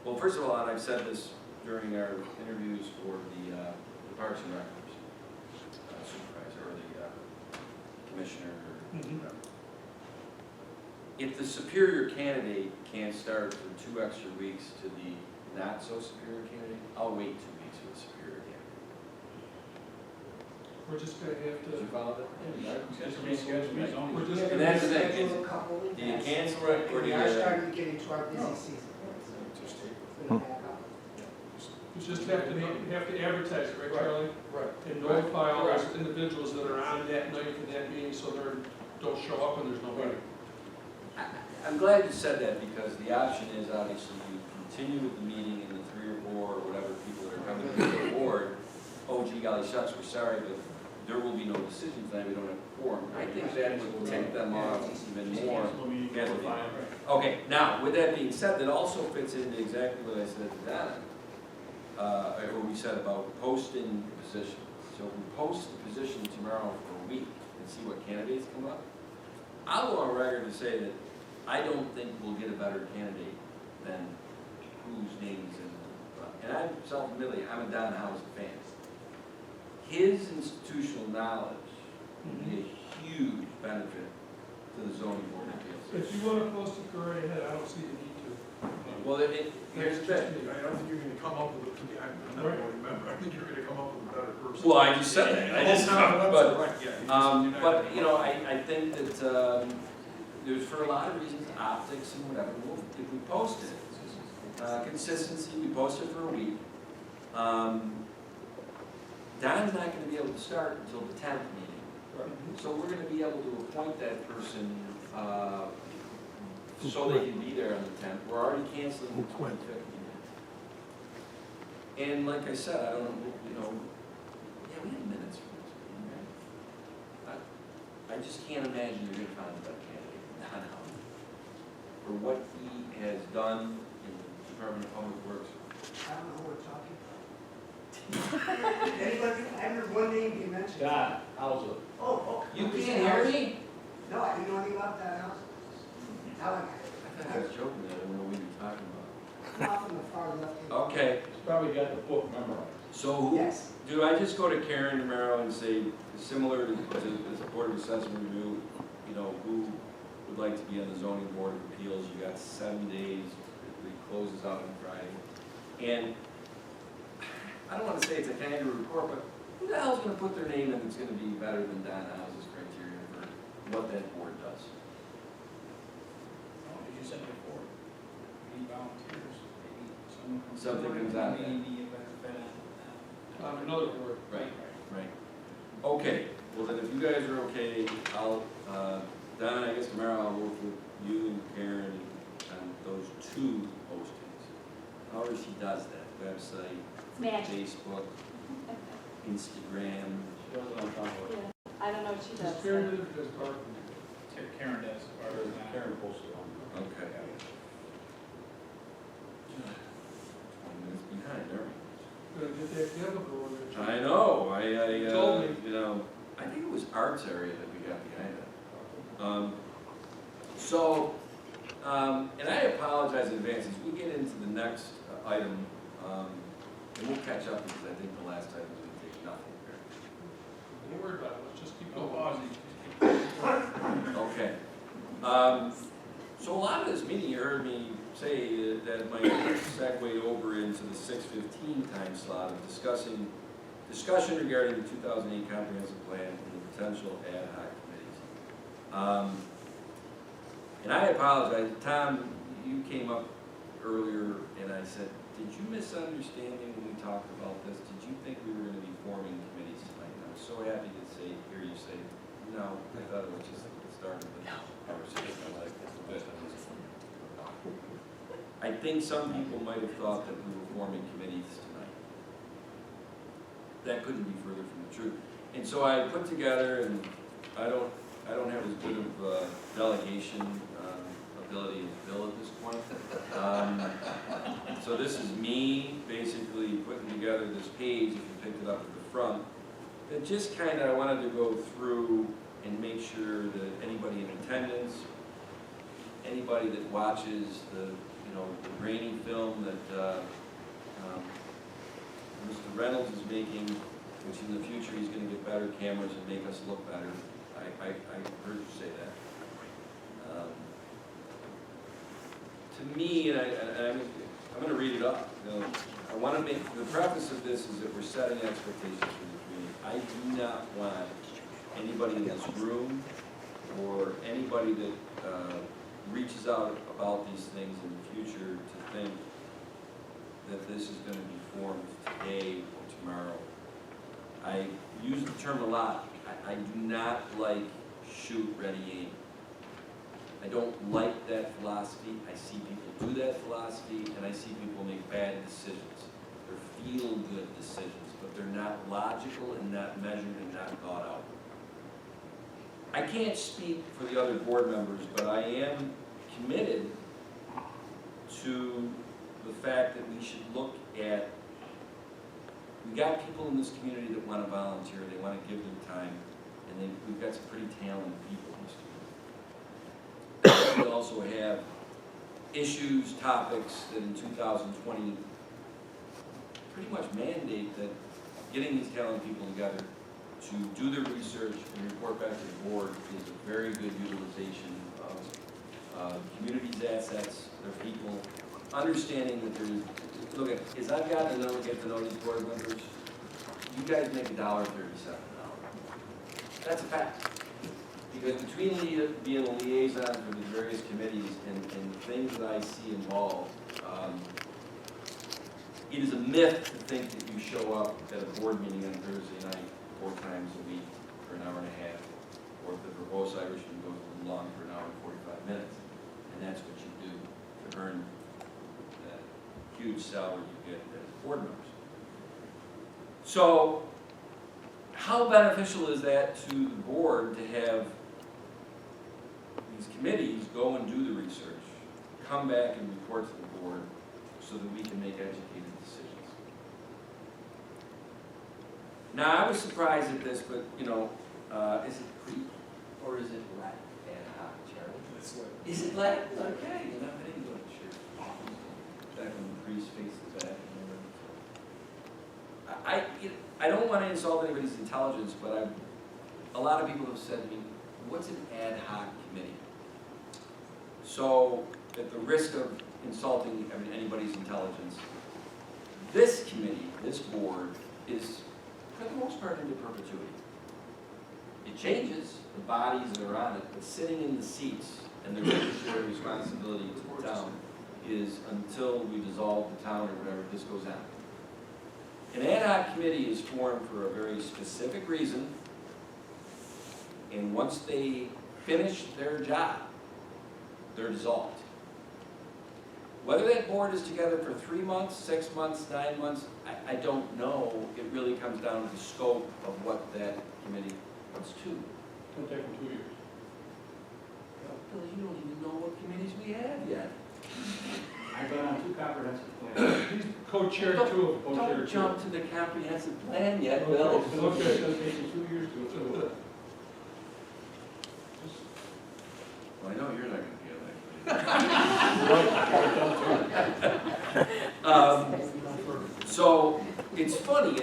well, first of all, and I've said this during our interviews for the Parks and Rec supervisor or the commissioner or
Mhm.
whatever. If the superior candidate can't start for 2 extra weeks to the not so superior candidate, I'll wait 2 weeks for the superior candidate.
We're just gonna have
Did you
to,
follow that?
Just reschedule me, zoning.
we're just
And
gonna,
that's the thing,
Schedule a couple of
Do you
events.
cancel it or do
We
you?
are starting to get into our busy season. It's gonna back up.
we just have to advertise it, right, Charlie?
Right.
And notify all those individuals that are on that night for that meeting, so they don't show up when there's no meeting.
I'm glad you said that, because the option is obviously you continue with the meeting and the 3 or 4 or whatever people that are coming to the board, oh gee golly shucks, we're sorry, but there will be no decisions tonight, we don't have a quorum. I think that would take them off even more.
Cancel the meeting,
Cancel
we're
the
fine.
Okay, now, with that being said, that also fits into exactly what I said to Donna, or we said about posting the position. So if we post the position tomorrow for a week and see what candidates come up, I'll go on record to say that I don't think we'll get a better candidate than whose name's in the, and I'm self-admittedly, I'm a Don Housen fan. His institutional knowledge would be a huge benefit to the zoning board of appeals.
If you wanna post it, go right ahead, I don't see the need to.
Well, here's the thing.
I don't think you're gonna come up with I'm not a board member, I think you're gonna come up with a better person.
Well, I just said that, but,
Right, yeah.
but, you know, I think that, there's for a lot of reasons, optics and whatever, if we post it, consistency, we post it for a week. Don's not gonna be able to start until the 10th meeting. So we're gonna be able to appoint that person, so they can be there on the 10th. We're already canceling the 25th meeting. And like I said, I don't, yeah, we have minutes for this meeting, right? I just can't imagine you're gonna find a better candidate than Don Howard for what he has done in the Department of Public Works.
I don't know who we're talking about. Anybody, I heard one name you mentioned.
Don, how's it?
Oh.
You can't hear me?
No, I didn't know anything about that house. Now I got
I thought I was joking, I don't know what you're talking about.
it. Off on the far left. hand.
Okay,
He's probably got the book memorized.
so who,
Yes.
do I just go to Karen tomorrow and say, similar to the Board of Assessment Review, who would like to be on the zoning board of appeals? You got 7 days, it closes out on Friday. And I don't want to say it's a kangaroo report, but who the hell's going to put their name in that's going to be better than Don House's criteria for what that board does?
As you said before, we need volunteers, maybe someone comes
Something
forward,
comes out of
may
that.
be a better
another board.
Right. Right. Okay, well then if you guys are okay, I'll, Don, I guess tomorrow I'll work with you and Karen on those 2 postings. However she does that, website,
It's magic.
Facebook, Instagram.
She does it on top of it.
Yeah, I don't know what she does.
Does Karen do it, does Barb?
Karen does, as far as that.
Karen posted on.
Okay. 20 minutes behind, aren't we?
Gonna get that together for one.
I know,
Told me.
you know, I think it was arts area that we got behind it. And I apologize in advance, as we get into the next item, and we'll catch up because I think the last item was gonna take nothing.
Don't worry about it, let's just keep
No
going.
pausing.
Okay. So a lot of this meeting, you heard me say that might segue over into the 6:15 time slot of discussion regarding the 2008 comprehensive plan and the potential ad hoc committees. And I apologize, Tom, you came up earlier and I said, did you misunderstand me when we talked about this? Did you think we were going to be forming committees tonight? And I was so happy to hear you say, no, I thought it was just the start of the conversation. I like this. I think some people might have thought that we were forming committees tonight. That couldn't be further from the truth. And so I put together, and I don't have as good of delegation ability as Bill at this point. So this is me basically putting together this page, if you picked it up at the front, that just kind of, I wanted to go through and make sure that anybody in attendance, anybody that watches the grainy film that Mr. Reynolds is making, which in the future he's going to get better cameras and make us look better. I heard you say that. To me, and I'm going to read it up. I want to make, the preface of this is that we're setting expectations for the community. I do not want anybody in this room or anybody that reaches out about these things in the future to think that this is going to be formed today or tomorrow. I use the term a lot. I do not like shoot, ready, aim. I don't like that philosophy. I see people do that philosophy, and I see people make bad decisions. They're feel-good decisions, but they're not logical and not measured and not thought out. I can't speak for the other board members, but I am committed to the fact that we should look at, we got people in this community that want to volunteer, they want to give their time, and we've got some pretty talented people in this community. We also have issues, topics that in 2020 pretty much mandate that getting these talented people together to do their research and report back to the board is a very good utilization of community's assets, their people, understanding that there's, look at, as I've gotten to get to know these board members, you guys make $1.37 an hour. That's a fact. Because between being a liaison for the various committees and things that I see involved, it is a myth to think that you show up at a board meeting on Thursday night 4 times a week for an hour and a half, or if the verbose Irishman goes a little long for an hour and 45 minutes, and that's what you do to earn that huge salary you get as board members. So, how beneficial is that to the board to have these committees go and do the research, come back and report to the board so that we can make educated decisions? Now, I was surprised at this, but, is it pre or is it lat ad hoc, Charlie? Is it lat? Okay, I didn't go to church. Back when the priest faced the back. I don't want to insult anybody's intelligence, but a lot of people have said to me, what's an ad hoc committee? So, at the risk of insulting anybody's intelligence, this committee, this board, is for the most part into perpetuity. It changes, the bodies that are on it, but sitting in the seats and the fiduciary responsibility to the town is until we dissolve the town or whatever, this goes on. An ad hoc committee is formed for a very specific reason, and once they finish their job, they're dissolved. Whether that board is together for 3 months, 6 months, 9 months, I don't know. It really comes down to the scope of what that committee wants to.
It'll take them 2 years.
Billy, you don't even know what committees we have yet.
I've been on 2 comprehensive plans.
He's co-chair two of them.
Co-chair
Don't
two.
jump to the comprehensive plan yet, Bill.
Okay, it's gonna take you 2 years to do it.
Well, I know you're not gonna be on that committee.
So, it's funny,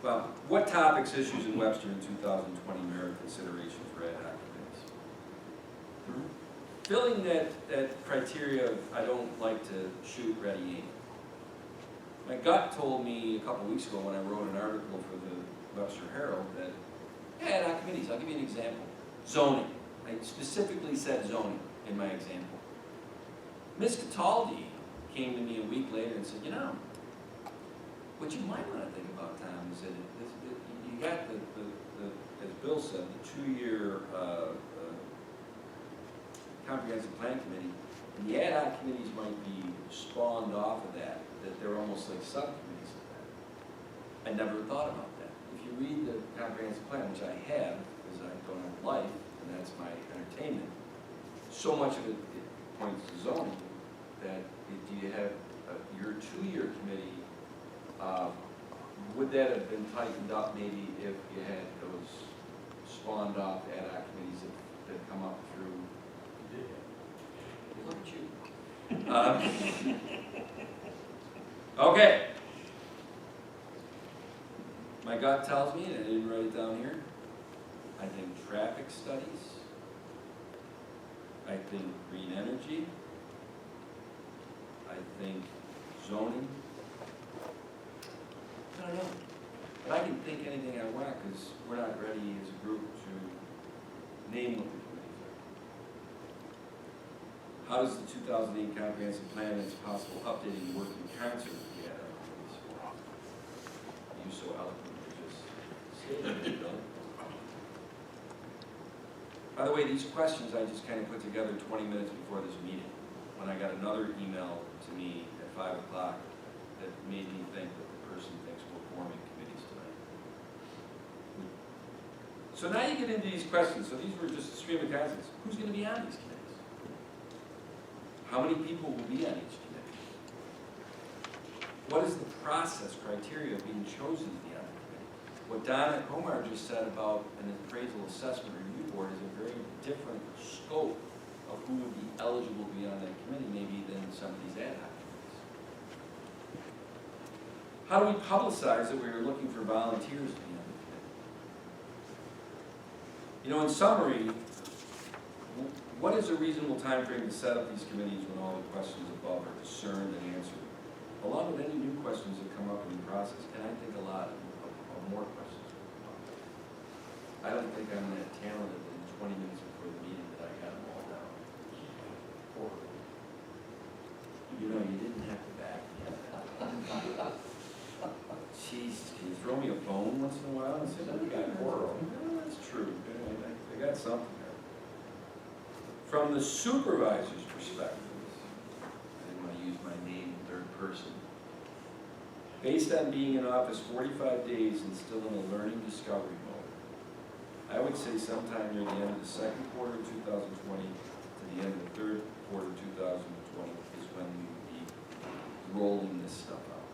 well, what topics, issues in Webster in 2020 merit consideration for ad hoc committees? Filling that criteria of, I don't like to shoot, ready, aim. My gut told me a couple weeks ago when I wrote an article for the Webster Herald that, ad hoc committees, I'll give you an example. Zoning, I specifically said zoning in my example. Ms. Cataldi came to me a week later and said, you know, what you might want to think about, Tom, is that you got the, as Bill said, the 2-year comprehensive plan committee, and the ad hoc committees might be spawned off of that they're almost like subcommittees of that. I never thought about that. If you read the comprehensive plan, which I have, because I don't have life, and that's my entertainment, so much of it points to zoning, that do you have your 2-year committee, would that have been tightened up maybe if you had those spawned off ad hoc committees that come up through? Look at you. Okay. My gut tells me, and I didn't write it down here, I think traffic studies, I think green energy, I think zoning. I don't know. But I can think anything I want because we're not ready as a group to name what the committees are. How does the 2008 comprehensive plan and its possible updating work in concert with the ad hoc committees? You so eloquently just stated it, Bill. By the way, these questions I just kind of put together 20 minutes before this meeting, when I got another email to me at 5 o'clock that made me think that the person thinks we're forming committees tonight. So now you get into these questions. So these were just stream of conscience. Who's going to be on these committees? How many people will be on each committee? What is the process, criteria of being chosen to be on the committee? What Donna Komar just said about an appraisal assessment review board is a very different scope of who would be eligible to be on that committee maybe than some of these ad hoc committees. How do we publicize that we are looking for volunteers to be on the committee? You know, in summary, what is a reasonable time frame to set up these committees when all the questions above are discerned and answered, along with any new questions that come up in the process? And I think a lot of more questions will come up. I don't think I'm that talented in 20 minutes before the meeting that I got them all down. You know, you didn't have to back me up. Jeez, can you throw me a bone once in a while and say, no, you got more? No, that's true. I got something. From the supervisor's perspective, I didn't want to use my name in third person. Based on being in office 45 days and still in a learning discovery mode, I would say sometime near the end of the second quarter of 2020 to the end of the third quarter of 2020 is when we would be rolling this stuff out.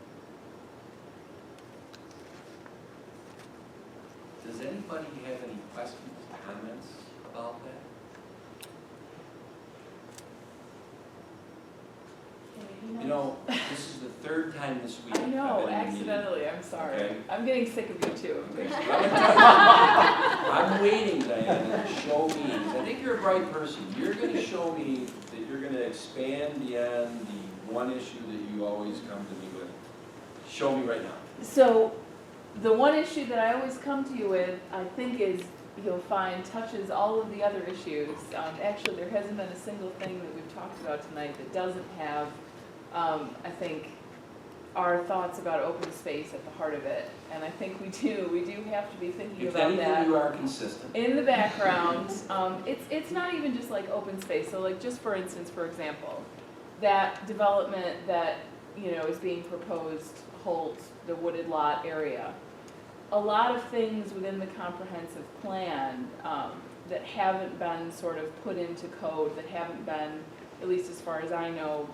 Does anybody have any questions, comments about that? You know, this is the third time this week.
I know,
I've been in a meeting.
accidentally, I'm sorry.
Okay.
I'm getting sick of you too.
Okay, so I'm waiting, Diana, to show me, 'cause I think you're a bright person. You're gonna show me that you're gonna expand beyond the one issue that you always come to me with. Show me right now.
So, the one issue that I always come to you with, I think is, you'll find touches all of the other issues. Actually, there hasn't been a single thing that we've talked about tonight that doesn't have, I think, our thoughts about open space at the heart of it. And I think we do have to be thinking
If
about that.
anything, you are consistent.
In the background, it's not even just like open space, so like just for instance, for example, that development that, is being proposed, Holt, the wooded lot area. A lot of things within the comprehensive plan, that haven't been sort of put into code, that haven't been, at least as far as I know,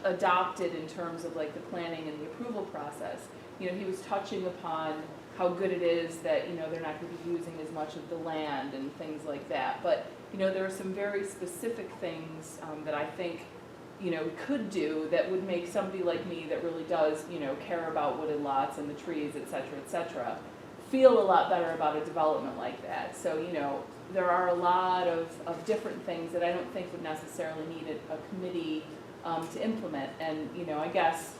adopted in terms of like the planning and the approval process. He was touching upon how good it is that, they're not gonna be using as much of the land and things like that. But, there are some very specific things, that I think, could do that would make somebody like me that really does, care about wooded lots and the trees, et cetera, feel a lot better about a development like that. So, there are a lot of different things that I don't think would necessarily need a committee to implement. And, I guess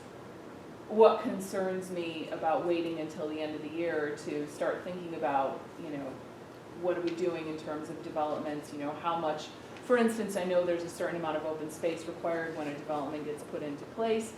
what concerns me about waiting until the end of the year to start thinking about, what are we doing in terms of developments, how much, for instance, I know there's a certain amount of open space required when a development gets put into place.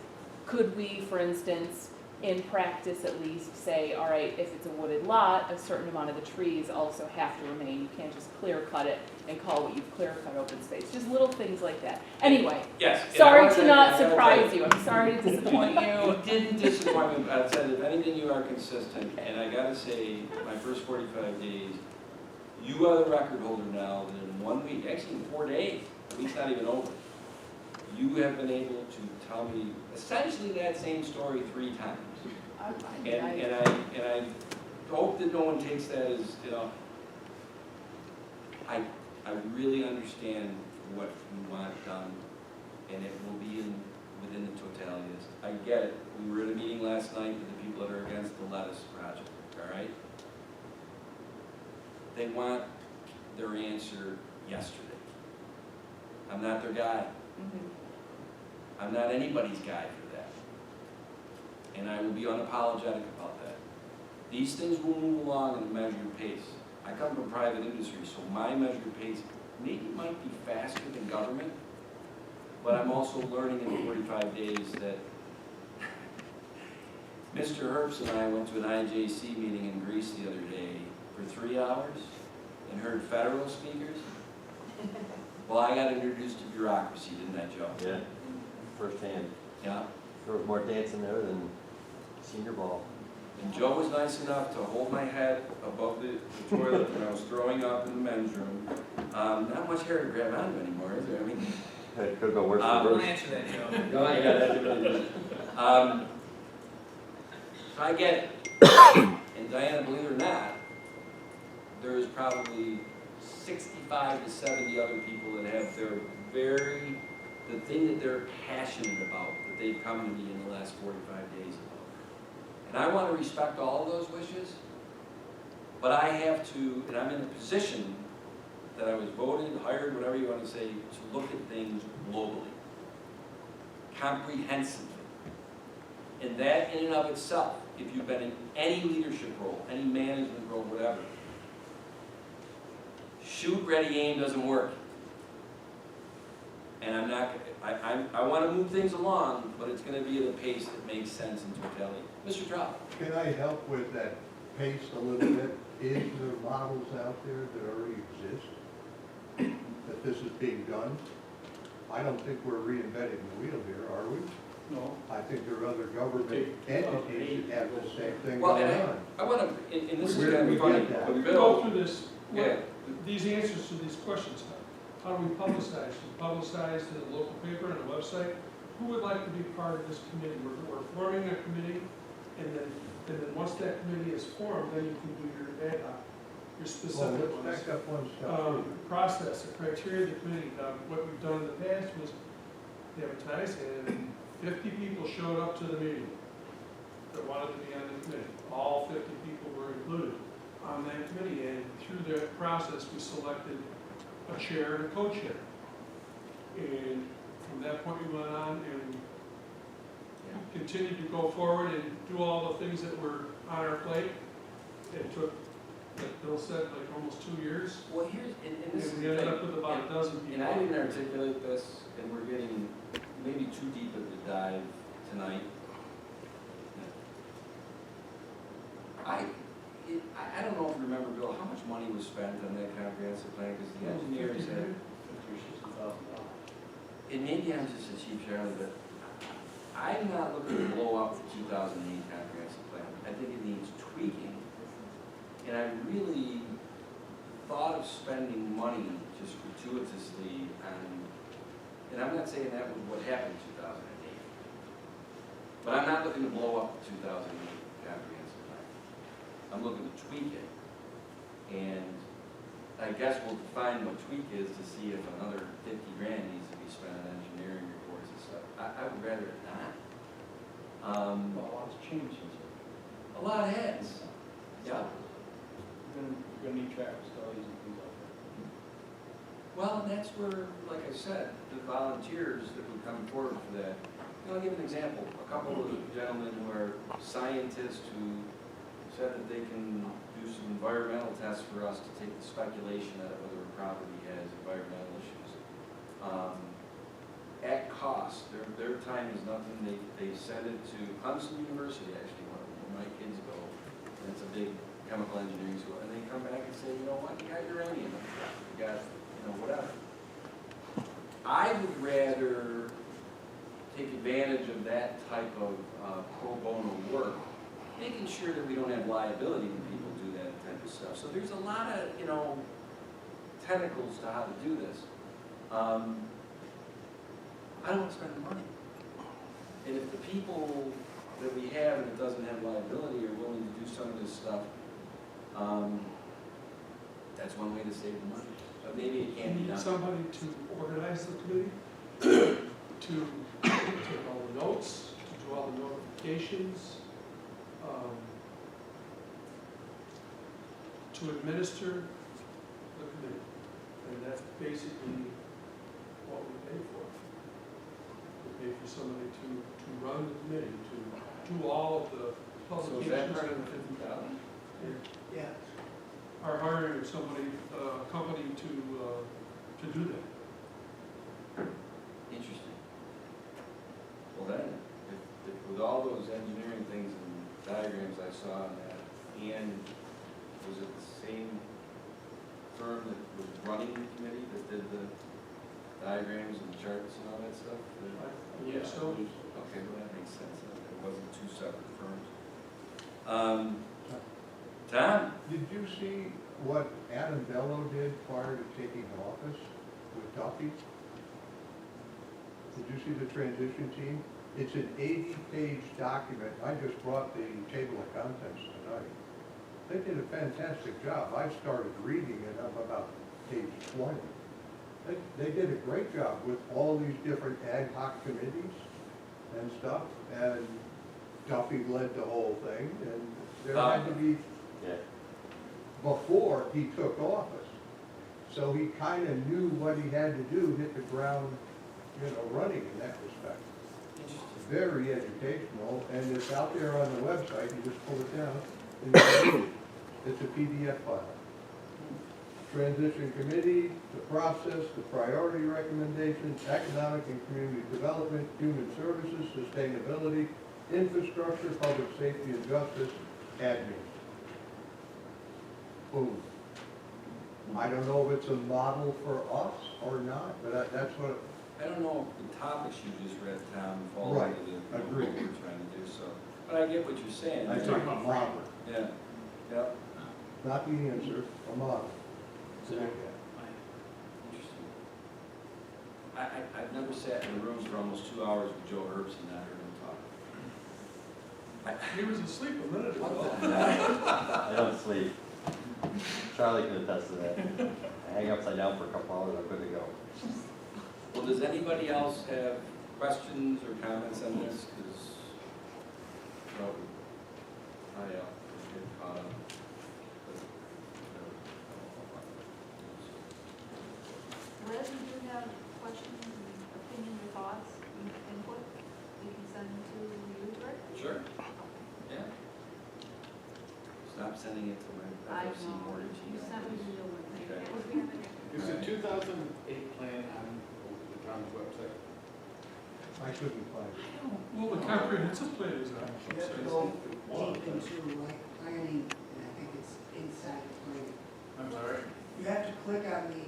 Could we, for instance, in practice at least, say, all right, if it's a wooded lot, a certain amount of the trees also have to remain. You can't just clear cut it and call what you've clear cut open space. Just little things like that. Anyway,
Yes.
sorry to not surprise you. I'm sorry to disappoint you.
You didn't disappoint me. I said, if anything, you are consistent. And I gotta say, my first 45 days, you are the record holder now that in 1 week, actually in 4 days, the week's not even over, you have been able to tell me essentially that same story 3 times. And I hope that no one takes that as, I really understand what you want done, and it will be within the totality of this. I get it. We were at a meeting last night with the people that are against the lettuce project, all right? They want their answer yesterday. I'm not their guy. I'm not anybody's guy for that. And I will be unapologetic about that. These things will move along at a measured pace. I come from private industry, so my measured pace maybe might be faster than government, but I'm also learning in 45 days that Mr. Herbst and I went to an IJC meeting in Greece the other day for 3 hours and heard federal speakers. Well, I got introduced to bureaucracy, didn't I, Joe?
Yeah, firsthand.
Yeah.
There was more dancing there than senior ball.
And Joe was nice enough to hold my head above the toilet when I was throwing up in the men's room. Not much hair to grab onto anymore, is there? I mean,
It could go worse
Um,
than
Don't
worse.
answer that, Joe.
oh, yeah, that's what it is. So I get it. And Diana, believe it or not, there's probably 65 to 70 other people that have the thing that they're passionate about, that they've come to me in the last 45 days about. And I want to respect all of those wishes, but I have to, and I'm in a position that I was voted, hired, whatever you want to say, to look at things globally, comprehensively. And that in and of itself, if you've been in any leadership role, any management role, whatever, shoot, ready, aim doesn't work. And I'm not, I want to move things along, but it's going to be at a pace that makes sense in totality. Mr. Trout.
Can I help with that pace a little bit? Is there models out there that already exist, that this is being done? I don't think we're reinventing the wheel here, are we?
No.
I think there are other government entities that have the same thing
Well,
going
and
on.
I want to, and this is
Where
going
do
to be
we
funny,
get that?
but
We
Bill,
go through this,
yeah,
these answers to these questions. How do we publicize? We publicize to the local paper and the website. Who would like to be part of this committee? We're forming a committee, and then once that committee is formed, then you can do your ad hoc, your
Well,
specific
let's
ones.
back up one step further.
Process, the criteria of the committee. What we've done in the past was advertise, and 50 people showed up to the meeting that wanted to be on the committee. All 50 people were included on that committee, and through that process, we selected a chair and a co-chair. And from that point, we went on and continued to go forward and do all the things that were on our plate. It took, like Bill said, like almost 2 years.
well, here's, and this is
And we
the
ended
thing.
up with about a dozen
And I
people.
didn't articulate this, and we're getting maybe too deep of the dive tonight. I don't know if you remember, Bill, how much money was spent on that comprehensive plan, because the engineers had,
$50,000.
and maybe I'm just a cheap Charlie, but I'm not looking to blow up the 2008 comprehensive plan. I think it needs tweaking. And I really thought of spending money just gratuitously on, and I'm not saying that was what happened in 2008. But I'm not looking to blow up the 2008 comprehensive plan. I'm looking to tweak it. And I guess we'll define what tweak is to see if another 50 grand needs to be spent on engineering reports and stuff. I would rather it not.
Well, a lot's changed since then.
A lot has. Yeah.
You're gonna need traffic studies and things like that.
Well, and that's where, like I said, the volunteers that would come forward for that. I'll give an example. A couple of gentlemen who are scientists who said that they can do some environmental tests for us to take the speculation out of whether a property has environmental issues. At cost, their time is nothing. They send it to Clemson University, actually, where my kids go. And it's a big chemical engineering school. And they come back and say, you know what, you got uranium, you got, whatever. I would rather take advantage of that type of pro bono work, making sure that we don't have liability when people do that type of stuff. So there's a lot of, tentacles to how to do this. I don't want to spend the money. And if the people that we have and it doesn't have liability are willing to do some of this stuff, that's one way to save the money. But maybe it can't be
You need
done.
somebody to organize the committee, to take all the notes, to do all the notifications, to administer the committee. And that's basically what we pay for. We pay for somebody to run the committee, to do all of the
So is that
publications.
part of the 50,000?
Yeah.
Are hiring somebody, a company to do that.
Interesting. Well then, if with all those engineering things and diagrams I saw on that, and was it the same firm that was running the committee that did the diagrams and charts and all that stuff?
Yeah, so
Okay, well that makes sense. It wasn't two separate firms. Tom?
Did you see what Adam Bello did prior to taking office with Duffy? Did you see the transition team? It's an 80-page document. I just brought the table of contents tonight. They did a fantastic job. I started reading it up about page 20. They did a great job with all these different ad hoc committees and stuff, and Duffy led the whole thing, and there had to be,
Yeah.
before he took office. So he kind of knew what he had to do, hit the ground, running in that respect. Very educational, and it's out there on the website, you just pull it down, and you read it. It's a PDF file. Transition Committee, the process, the priority recommendations, economic and community development, human services, sustainability, infrastructure, public safety and justice, admin. Boom. I don't know if it's a model for us or not, but that's what,
I don't know if the topics you just read, Tom, fall
Right,
into the,
agreed.
what we're trying to do, so. But I get what you're saying.
I think a model,
Yeah, yep,
not the answer, a model.
So,
interesting. I've never sat in the rooms for almost 2 hours with Joe Herbst and not heard him talk.
he was asleep a minute ago.
I don't sleep. Charlie can attest to that. I hang upside down for a couple hours, I'm good to go.
Well, does anybody else have questions or comments on this? Because, I get caught up.
Liz, if you have questions, opinions, or thoughts, input, you can send them to you, Rick?
Sure. Yeah. Stop sending it to my
I
FFC
know.
mortgage
You
email,
sent me
please.
the one thing.
Okay.
Is the 2008 plan on the town's website?
I couldn't find it.
Well, the comprehensive plan is on.
You have to go deep into like planning, and I think it's inside the planning.
I'm sorry?
You have to click on the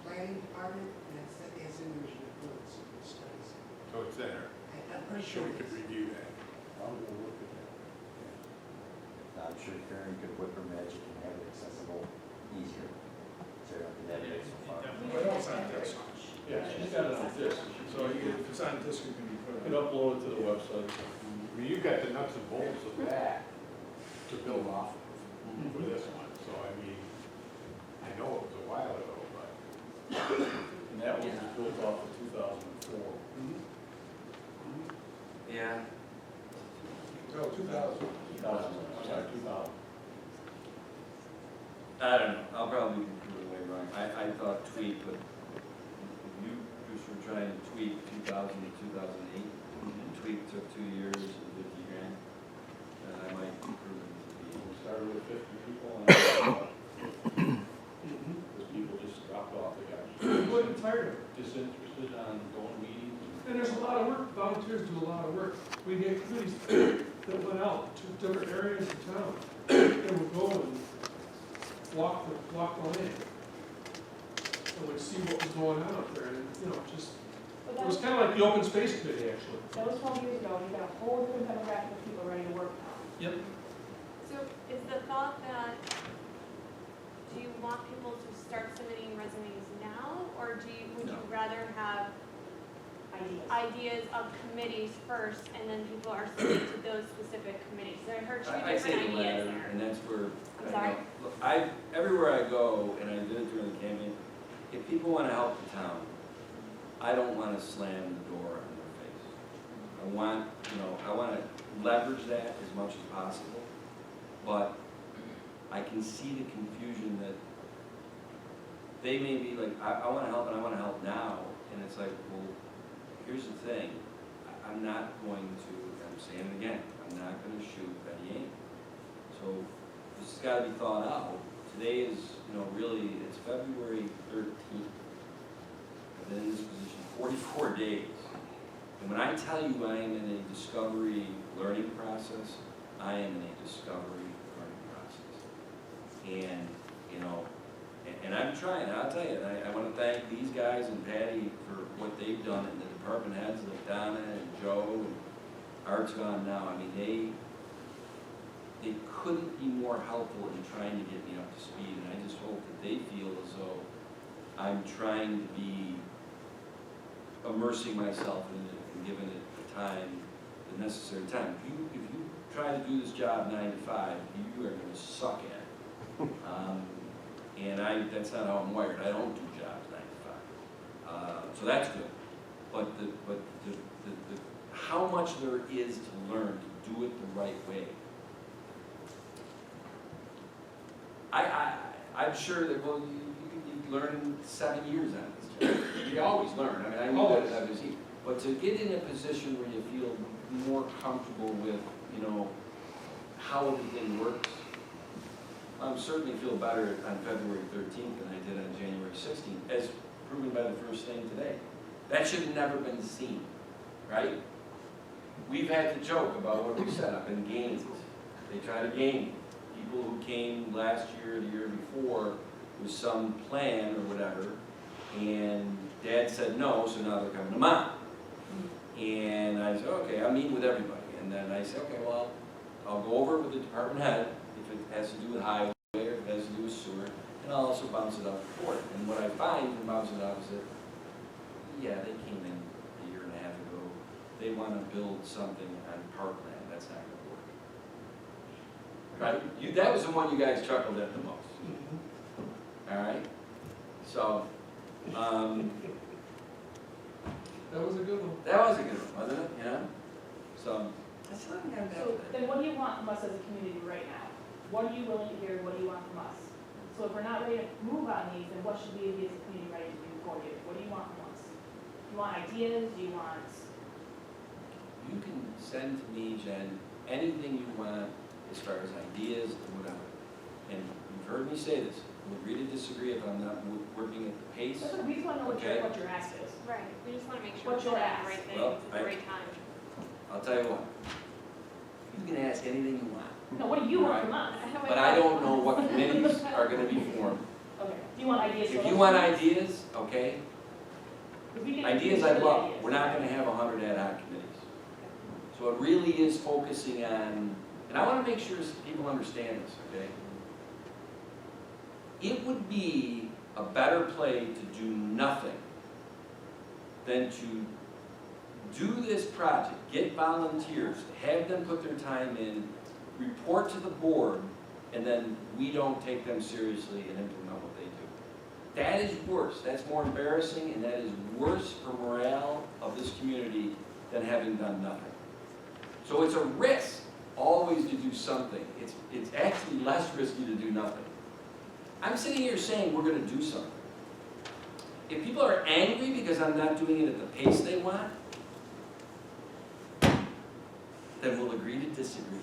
planning department, and it's in there's reports and studies.
So it's there.
I'm pretty
So
sure
we could
it's.
review that.
I'll go look at that.
I'm sure Karen could whip her magic and have it accessible easier. So you don't have to navigate so far.
I know it's on disc.
Yeah, she's got it on disk.
So if it's on disc, it can be put
You can
on.
upload it to the website.
I mean, you've got the nuts and bolts of that to build off of for this one, so I mean, I know it was a while ago, but.
And that one was built off of 2004.
Yeah,
No, 2000.
2000, I'm sorry, 2000.
I don't know, I'll probably be completely wrong. I thought tweet, but you just were trying to tweak 2000 to 2008. Tweak took 2 years and 50 grand. And I might improve it to be.
We started with 50 people and because people just dropped off. They got
People get tired of it.
disinterested on going to meetings.
And there's a lot of work, volunteers do a lot of work. We get committees that went out to different areas of town, and would go and walk the land. And would see what was going on out there, and, you know, just,
But
it
that
was
was,
kind of like the open space committee, actually.
that was 12 years ago, and you've got a whole different demographic of people ready to work now.
Yep.
So is the thought that, do you want people to start submitting resumes now, or would you rather have ideas of committees first, and then people are submitting to those specific committees? So I heard two
I say
different
the
ideas
latter,
there.
and that's where.
I'm sorry?
Look, everywhere I go, and I did it during the campaign, if people want to help the town, I don't want to slam the door on their face. I want to leverage that as much as possible, but I can see the confusion that they may be like, I want to help and I want to help now, and it's like, well, here's the thing, I'm not going to, I'm saying it again, I'm not going to shoot Betty Ames. So this has got to be thought out. Today is, really, it's February 13th. I've been in this position 44 days. And when I tell you I am in a discovery learning process, I am in a discovery learning process. And, and I'm trying, I'll tell you, I want to thank these guys and Patty for what they've done, and the department heads like Donna and Joe and Art's gone now. I mean, they couldn't be more helpful in trying to get me up to speed, and I just hope that they feel as though I'm trying to be immersing myself in it and giving it the time, the necessary time. If you try to do this job 9 to 5, you are going to suck at it. And that's not how I'm wired. I don't do jobs 9 to 5. So that's good. But the how much there is to learn to do it the right way. I'm sure that, well, you learn in 7 years on this job. You always learn. I mean, I knew that as I was here. But to get in a position where you feel more comfortable with, how everything works, I certainly feel better on February 13th than I did on January 16th, as proven by the first thing today. That should have never been seen, right? We've had to joke about what we set up in games. They try to game people who came last year or the year before with some plan or whatever, and Dad said no, so now they're coming to Mom. And I said, okay, I'll meet with everybody. And then I said, okay, well, I'll go over it with the department head if it has to do with highway or if it has to do with sewer, and I'll also bounce it up to court. And what I find from bouncing it up is that, yeah, they came in a year and a half ago. They want to build something on parkland. That's not going to work. Right? That was the one you guys chuckled at the most. All right? So,
That was a good one.
that was a good one, wasn't it? So, that's not going to
So then what do you want from us as a community right now? What are you willing to hear, what do you want from us? So if we're not ready to move on these, then what should we be as a community ready to do for you? What do you want from us? Do you want ideas, do you want?
you can send to me, Jen, anything you want as far as ideas or whatever. And you've heard me say this. We'll agree to disagree if I'm not working at the pace.
We just want to know
Okay.
what your ask is.
Right, we just want to make sure
What's
we're
your
doing the
ask?
right
Well,
things at the right time.
I'll tell you what. You can ask anything you want.
No, what do you want
Right.
from us?
But I don't know what committees are gonna be formed.
Okay, do you want ideas?
If you want ideas, okay,
If we can-
ideas I love,
ideas.
we're not gonna have 100 ad hoc committees. So it really is focusing on, and I wanna make sure people understand this, okay? It would be a better play to do nothing than to do this project, get volunteers, have them put their time in, report to the board, and then we don't take them seriously and implement what they do. That is worse, that's more embarrassing, and that is worse for morale of this community than having done nothing. So it's a risk always to do something. It's actually less risky to do nothing. I'm sitting here saying we're gonna do something. If people are angry because I'm not doing it at the pace they want, then we'll agree to disagree.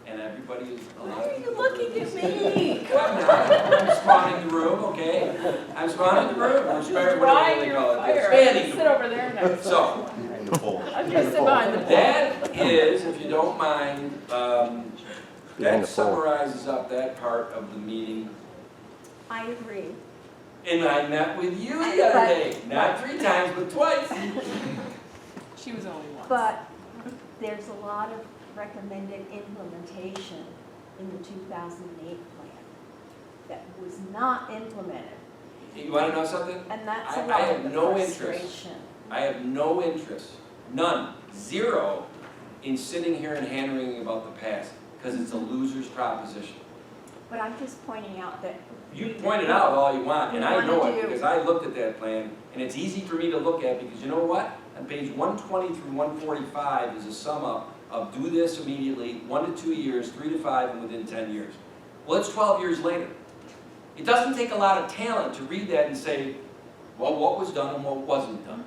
And everybody is allowed.
Why are you looking at me?
I'm not. I'm spawning the room, okay? I'm spawning the room. I'm sparing, whatever they call it. Expanding the
Sit over there next to
So,
Behind the pole.
I'm gonna sit behind the pole.
that is, if you don't mind,
Behind
that
the pole.
summarizes up that part of the meeting.
I agree.
And I met with you the other day, not 3 times, but twice.
She was only once.
But there's a lot of recommended implementation in the 2008 plan that was not implemented.
You wanna know something?
And that's
I
a lot
have
of the
no interest.
frustration.
I have no interest, none, 0, in sitting here and hand-wringing about the past, because it's a loser's proposition.
But I'm just pointing out that.
You point it out all you want, and I
We
know
wanna
it,
do-
because I looked at that plan, and it's easy for me to look at, because you know what? On page 120 through 145 is a sum up of do this immediately, 1 to 2 years, 3 to 5, and within 10 years. Well, it's 12 years later. It doesn't take a lot of talent to read that and say, well, what was done and what wasn't done.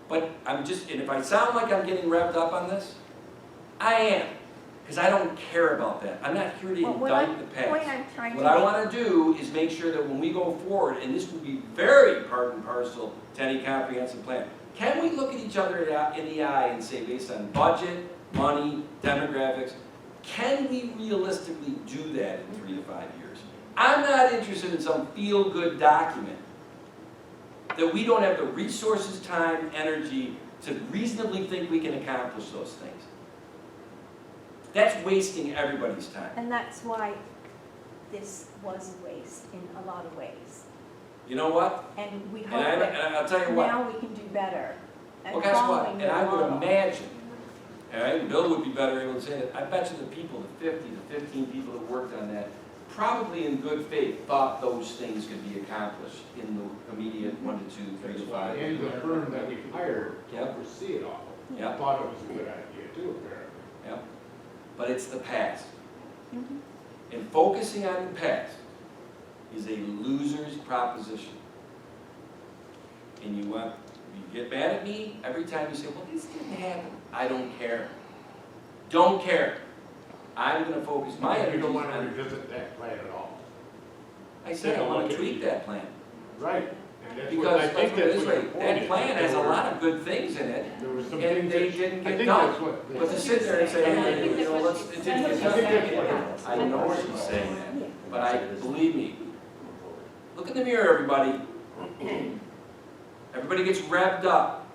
But I'm just, and if I sound like I'm getting revved up on this, I am, because I don't care about that. I'm not here to
Well,
indict the
point
past.
I'm trying to
What I
make-
want to do is make sure that when we go forward, and this will be very part and parcel to any comprehensive plan, can we look at each other in the eye and say, based on budget, money, demographics, can we realistically do that in 3 to 5 years? I'm not interested in some feel-good document that we don't have the resources, time, energy to reasonably think we can accomplish those things. That's wasting everybody's time.
And that's why this was a waste in a lot of ways.
You know what?
And we hope
And
that
I'll tell you what.
now we can do better. And
Well, guess what?
following
And
the
I would
model.
imagine, all right, Bill would be better able to say it, I bet you the people, the 50 to 15 people that worked on that, probably in good faith, thought those things could be accomplished in the immediate 1 to 2, 3 to 5.
And the firm that we hired to
Yep.
oversee it all,
Yep.
thought it was a good idea too, apparently.
Yep. But it's the past.
Mhm.
And focusing on the past is a loser's proposition. And you get mad at me every time you say, well, this didn't happen. I don't care. Don't care. I'm gonna focus my
You
energy
don't want to
on,
revisit that plan at all.
I said I wanna tweak that plan.
Right. And that's what,
Because,
I
let's
think
put it
that's
this
what
way,
the point
that
is.
plan has a
There were-
lot of good things in it,
There were some
and
things
they
that,
didn't
I
get
think
done.
that's what.
But to sit there and say, hey, you know, let's, it didn't get
I think that's
done.
what.
I know she's saying that, but I, believe me, look in the mirror, everybody. Everybody gets revved up.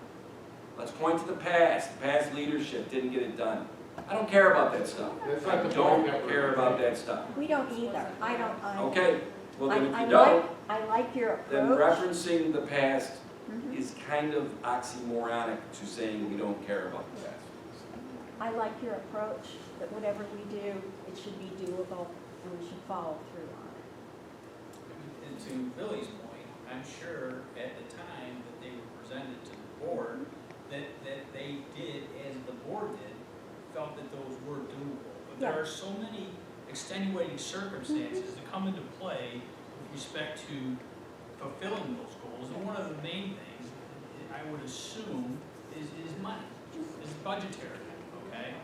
Let's point to the past leadership didn't get it done. I don't care about that stuff.
That's
I
not the
don't
point that we're
care about that stuff.
We don't either. I don't.
Okay, well then if
I
you don't,
I like your
then
approach.
referencing the past
Mhm.
is kind of oxymoronic to saying we don't care about the past.
I like your approach, that whatever we do, it should be doable and we should follow through on it.
And to Billy's point, I'm sure at the time that they were presented to the board, that they did, as the board did, felt that those were doable. But there
Yeah.
are so many extenuating circumstances that come into play with respect to fulfilling those goals. And one of the main things, I would assume, is money, is budgetary, okay?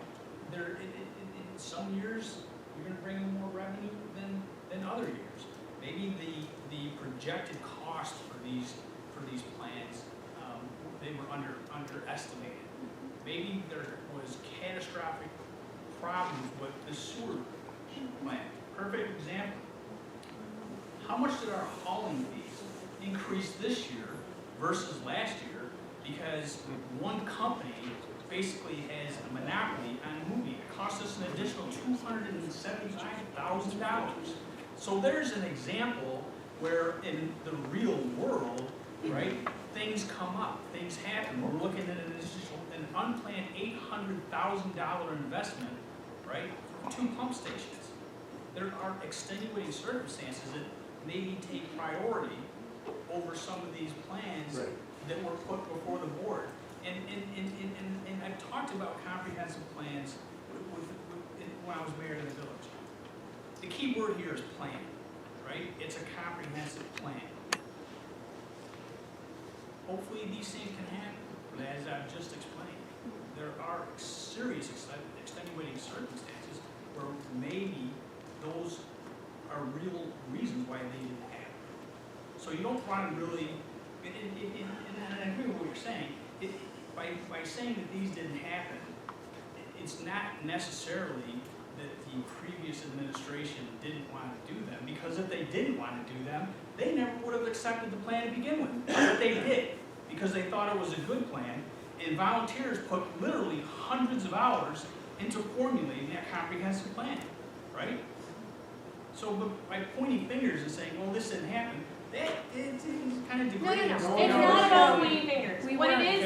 In some years, you're gonna bring in more revenue than other years. Maybe the projected cost for these plans, they were underestimated. Maybe there was catastrophic problems with the sewer plant. Perfect example. How much did our hauling fees increase this year versus last year? Because one company basically has a monopoly on moving. It cost us an additional $275,000. So there's an example where in the real world, right, things come up, things happen. We're looking at an unplanned $800,000 investment, right, for 2 pump stations. There are extenuating circumstances that maybe take priority over some of these plans that were put before the board. And I've talked about comprehensive plans when I was mayor of the village. The key word here is plan, right? It's a comprehensive plan. Hopefully these things can happen, but as I've just explained, there are serious extenuating circumstances where maybe those are real reasons why they didn't happen. So you don't want to really, and I agree with what you're saying, by saying that these didn't happen, it's not necessarily that the previous administration didn't want to do them, because if they didn't want to do them, they never would have accepted the plan to begin with. But they did, because they thought it was a good plan, and volunteers put literally hundreds of hours into formulating that comprehensive plan, right? So by pointing fingers and saying, well, this didn't happen, it's kind of degrading.
It's not about pointing fingers. What it is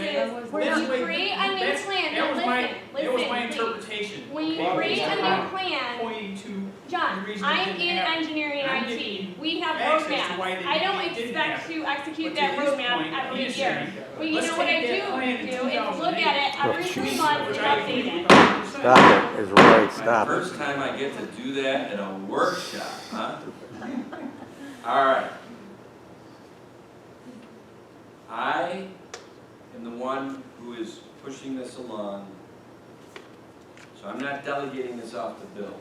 when you create a new plan,
that was my
listen,
interpretation.
When you create a new plan,
Pointing to
John,
the reason
I'm
it
in
didn't happen.
engineering and
I'm
IT.
getting
We have
access to
roadmaps.
why
I don't
it didn't
expect
happen.
to execute
But to
that
his
roadmap
point,
every
he's
year.
saying,
But you
let's
know what
take
I
that plan in
do is look
2008.
at it every 3 months
Which
and
I
update
agree
it.
with 100%.
Stop it, is right, stop it.
First time I get to do that at a workshop, huh? All right. I am the one who is pushing this along, so I'm not delegating this off to Bill.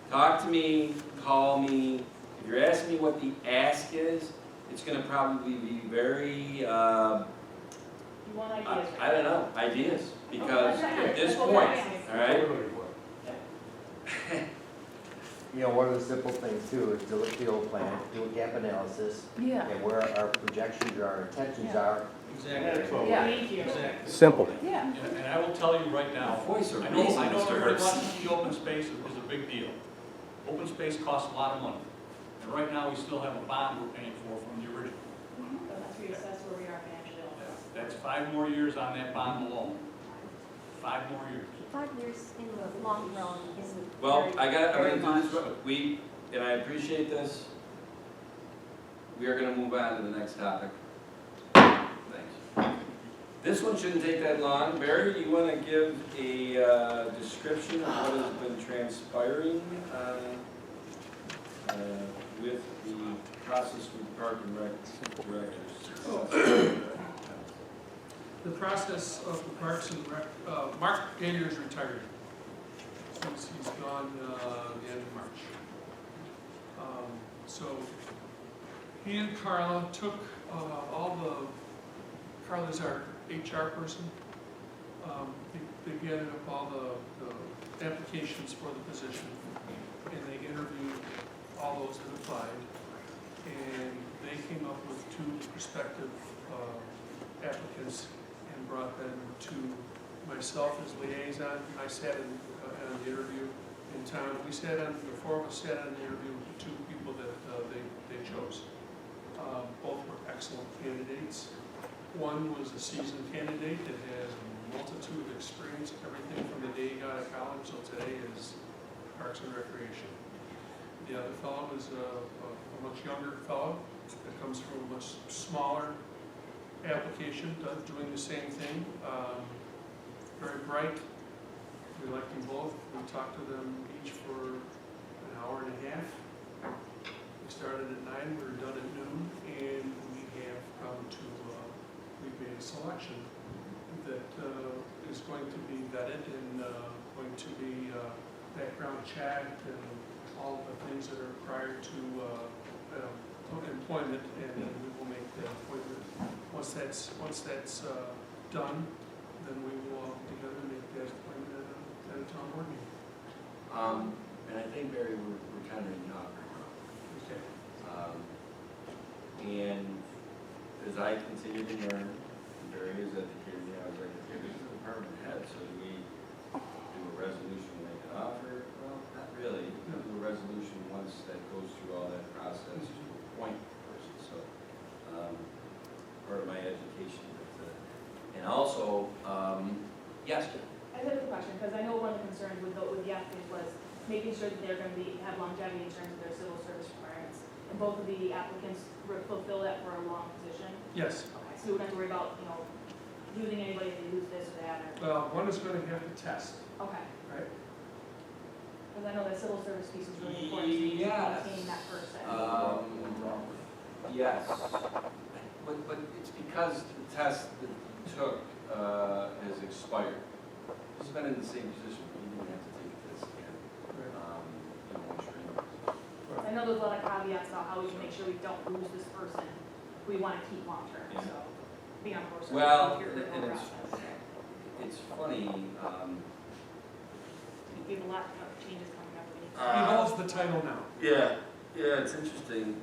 Talk to me, call me. If you're asking me what the ask is, it's gonna probably be very,
You want ideas?
I don't know, ideas, because
Okay.
at this
That's what
point,
we're asking.
all right?
You know, one of the simple things too is to look at the old plan, do a gap analysis,
Yeah,
and where our projections or our intentions are.
Exactly.
yeah,
Thank you.
Exactly.
Simple.
yeah.
And I will tell you right now,
Voice of
I know
reason,
everybody
Mr.
wants
Hurst.
to see open space is a big deal. Open space costs a lot of money. And right now, we still have a bond we're paying for from the original.
Unless we assess where we are financially.
That's 5 more years on that bond alone. 5 more years.
5 years in the long run isn't
Well,
very,
I'm
very
gonna do this,
much.
and I appreciate this. We are gonna move on to the next topic. Thanks. This one shouldn't take that long. Barry, do you wanna give a, description of what has been transpiring, with the process with Park and Rec directors?
The process of the Parks and Rec, Mark Gaynor is retired, since he's gone, the end of March. So, he and Carla took, Carla's our HR person. They gathered up all the applications for the position, and they interviewed all those that applied. And they came up with 2 prospective applicants and brought them to myself as liaison. I sat in on the interview, and Tom, the 4 of us sat on the interview with the 2 people that they chose. Both were excellent candidates. One was a seasoned candidate that has a multitude of experience, everything from the day he got out of college till today is Parks and Recreation. The other fellow was a much younger fellow that comes from a much smaller application, doing the same thing. Very bright. We liked them both. We talked to them each for an hour and a half. We started at 9, we were done at noon, and we have come to, we've made a selection that is going to be vetted and going to be background checked and all the things that are prior to employment, and then we will make the appointment. Once that's done, then we will all together make that appointment town board meeting.
And I think, Barry, we're kind of not right now.
Okay.
And as I continue to learn, Barry has educated me, I was like, okay, this is the department head, so do we do a resolution to make an offer? Well, not really, you can do a resolution once that goes through all that process to appoint the person, so, part of my education. And also, yes, Jim?
I have a question, because I know one of the concerns with the applicants was making sure that they're gonna have longevity in terms of their civil service requirements. And both of the applicants fulfill that for a long position.
Yes.
Okay, so we don't have to worry about, losing anybody if they lose this or that, or,
Well, one is going to have to test,
okay.
right?
Because I know that civil service piece is really important, so you
Yes.
maintain that person.
Yes, but it's because the test that he took has expired. He's been in the same position, he didn't have to take this again. Once you're in.
I know there's a lot of caveats about how we can make sure we don't lose this person we want to keep long-term,
Yeah.
so, be on course.
Well,
Here, the
and
whole
it's-
process.
It's funny,
We have a lot of changes coming up. We need to-
He holds the title now.
yeah, it's interesting,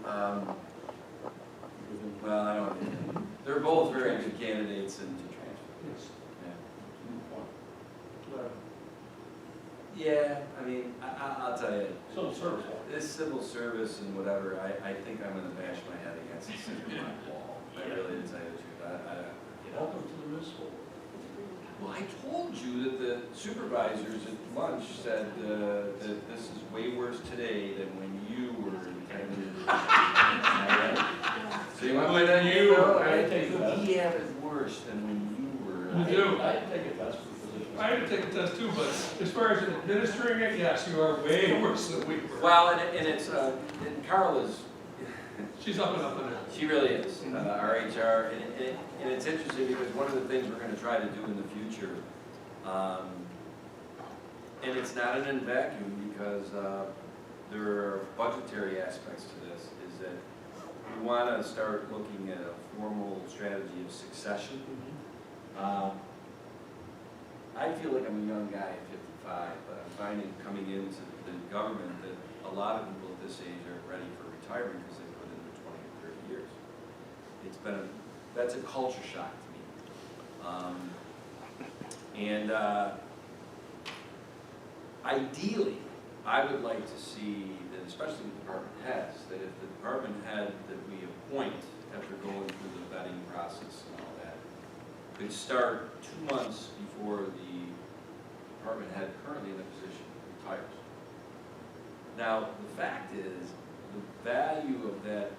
well, I don't, they're both very good candidates and,
Yes.
yeah, I mean, I'll tell you.
Civil service.
This civil service and whatever, I think I'm gonna bash my head against the cinder block wall. I really, to tell you the truth,
Welcome to the municipal.
Well, I told you that the supervisors at lunch said that this is way worse today than when you were intended. So you want to play that game? No,
I take that.
We have it worse than when you were.
You do.
I take a test for the position.
I had to take a test too, but as far as administering it, yes, you are way worse than we were.
Well, and it's, and Carl is,
She's up and up and down.
she really is, our HR, and it's interesting because one of the things we're gonna try to do in the future, and it's not in a vacuum because there are budgetary aspects to this, is that we wanna start looking at a formal strategy of succession. I feel like I'm a young guy at 55, but I'm finding coming into the government that a lot of people at this age are ready for retirement because they put in their 20 or 30 years. It's been, that's a culture shock to me. Ideally, I would like to see that, especially with department heads, that if the department head that we appoint after going through the vetting process and all that, could start 2 months before the department head currently in the position retires. Now, the fact is, the value of that,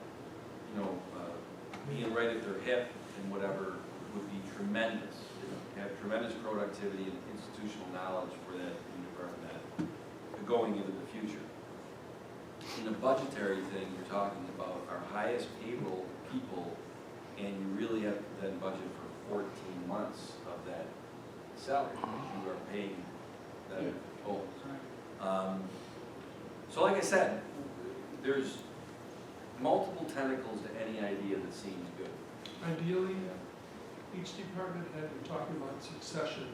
being right at their hip and whatever would be tremendous. Have tremendous productivity and institutional knowledge for that new department head going into the future. In the budgetary thing, you're talking about our highest payroll people, and you really have to then budget for 14 months of that salary. You are paying that toll. So like I said, there's multiple tentacles to any idea that seems good.
Ideally, each department head, we're talking about succession,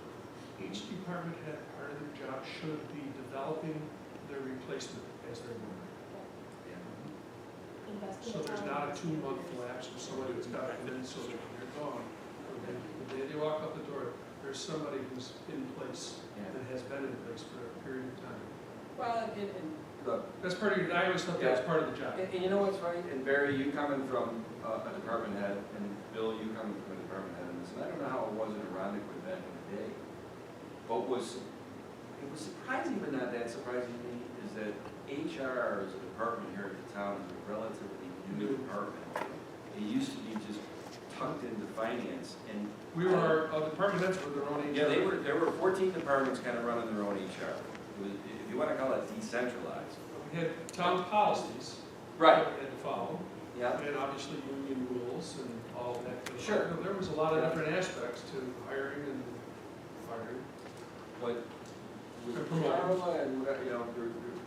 each department head, part of their job should be developing their replacement as they're moving. So there's not a 2-month lapse of somebody who's got to come in so that when they're gone, the day they walk out the door, there's somebody who's in place and has been in place for a period of time.
Well, look,
That's part of your, I always thought that was part of the job.
and you know what's funny? And Barry, you coming from a department head, and Bill, you coming from a department head, and this, and I don't know how it was in Arundel back in the day, but it was surprising, but not that surprising to me, is that HR as a department here at the town is a relatively new department. It used to be just tucked into finance, and
We were, department heads were their own HR.
yeah, there were 14 departments kind of running their own HR. It was, if you want to call it decentralized.
We had town policies.
Right.
That we had to follow.
Yeah.
And obviously union rules and all of that.
Sure.
There was a lot of different aspects to hiring and firing.
But with
And promoting.
Carla and,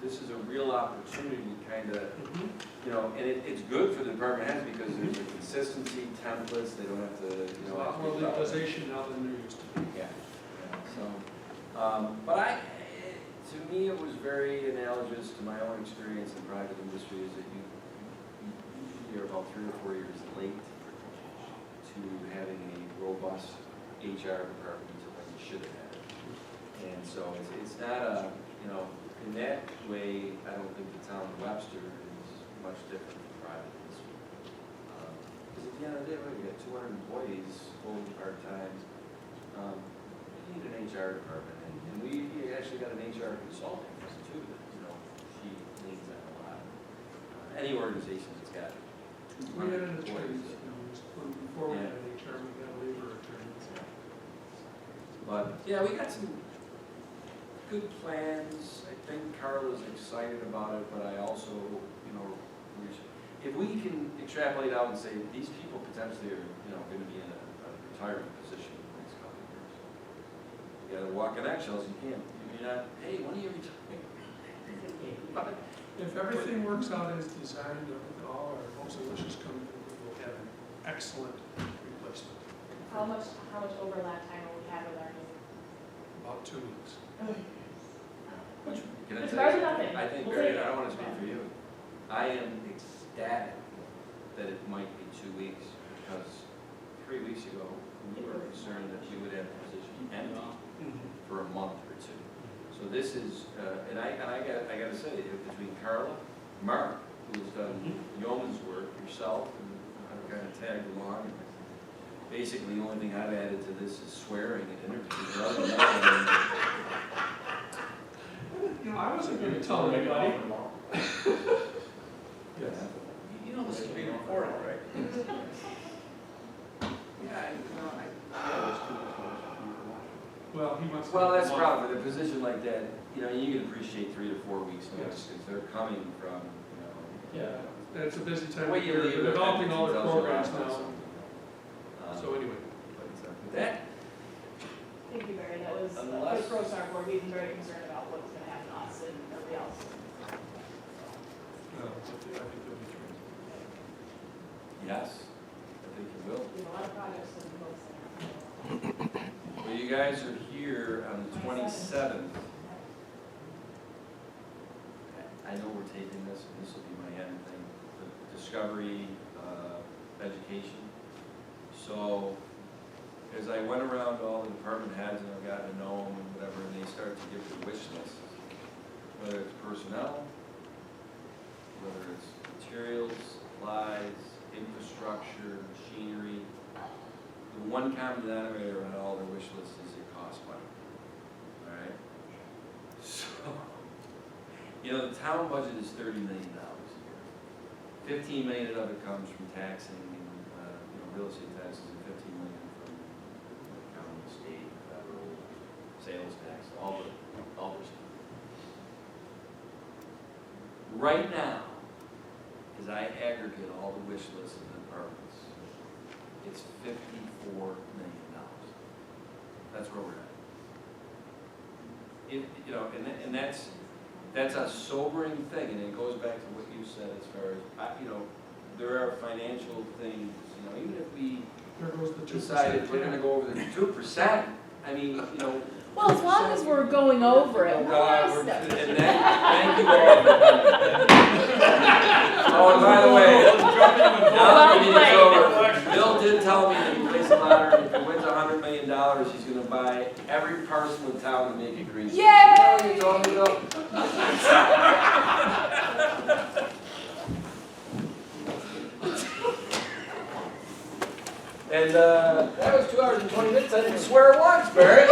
this is a real opportunity to kind of, and it's good for the department heads because there's a consistency, templates, they don't have to,
There's a lot more legalization now than there used to be.
Yeah. So, but To me, it was very analogous to my own experience in private industry, is that you usually are about 3 or 4 years late to having a robust HR department when you should have had it. And so it's not a, you know, in that way, I don't think the town of Webster is much different from private industry. Because at the end of the day, we got 200 employees, full and part-time. We need an HR department, and we actually got an HR consultant too, that, you know, she leans on a lot. Any organization that's got
We had
200
an attorney,
employees.
you know, before we had an HR, we had a labor attorney.
But, yeah, we got some good plans. I think Carla's excited about it, but I also, you know, if we can extrapolate out and say, these people potentially are, you know, gonna be in a retirement position in the next couple of years. You gotta walk on eggshells, you can't, you're not, hey, when are you retiring?
If everything works out as designed, with all our hopes and wishes come true, we will have an excellent replacement.
How much overlap time will we have with our new?
About 2 weeks.
Can I
It's
tell
better
you
than
something?
nothing.
I think,
We'll
Barry,
take it.
I don't wanna speak for you. I am ecstatic that it might be 2 weeks, because 3 weeks ago, we were concerned that we would have the position empty for a month or two. So this is, and I gotta say, between Carla, Mark, who's done yeoman's work, yourself, and I've kind of tagged along. Basically, the only thing I've added to this is swearing and interviews. Other than that,
You know, I wasn't gonna tell anybody.
Yes.
You know this is being recorded, right?
Yeah,
Well, he wants.
well, that's the problem, with a position like that, you know, you can appreciate 3 to 4 weeks notice, because they're coming from, you know.
Yeah, it's a busy time
Way
of
you
year,
leave
they're
it,
developing all their
tells you a lot
programs
about
now.
something.
So anyway.
With that,
Thank you, Barry, that was,
Unless-
for pros on our board, we've been very concerned about what's gonna happen to us and everybody else.
No, I think they'll be true.
yes, I think you will.
We have a lot of projects that we focus on.
Well, you guys are here on the 27th. I know we're taping this, and this will be my end thing, the discovery, education. So, as I went around all the department heads and I've gotten to know them and whatever, and they start to give their wish list, whether it's personnel, whether it's materials, supplies, infrastructure, machinery, the one common denominator on all their wish lists is it costs money. All right? So, you know, the town budget is $30 million a year. $15 million of it comes from taxing, you know, real estate taxes, and $15 million from the county, state, federal, sales tax, all the stuff. Right now, as I aggregate all the wish lists of the departments, it's $54 million. That's where we're at. You know, and that's a sobering thing, and it goes back to what you said as far as, you know, there are financial things, you know, even if we
There goes the 2%.
decided we're gonna go over the 2%, I mean, you know.
Well, as long as we're going over it,
And
we're nice
that, thank you all for coming. Oh, and by the way, now the meeting's over, Bill did tell me that he plays the lottery, if he wins $100 million, he's gonna buy every parcel in town to make it green.
Yay!
You know what you told me, Bill? And that was 2 hours and 20 minutes, I didn't swear once, Barry.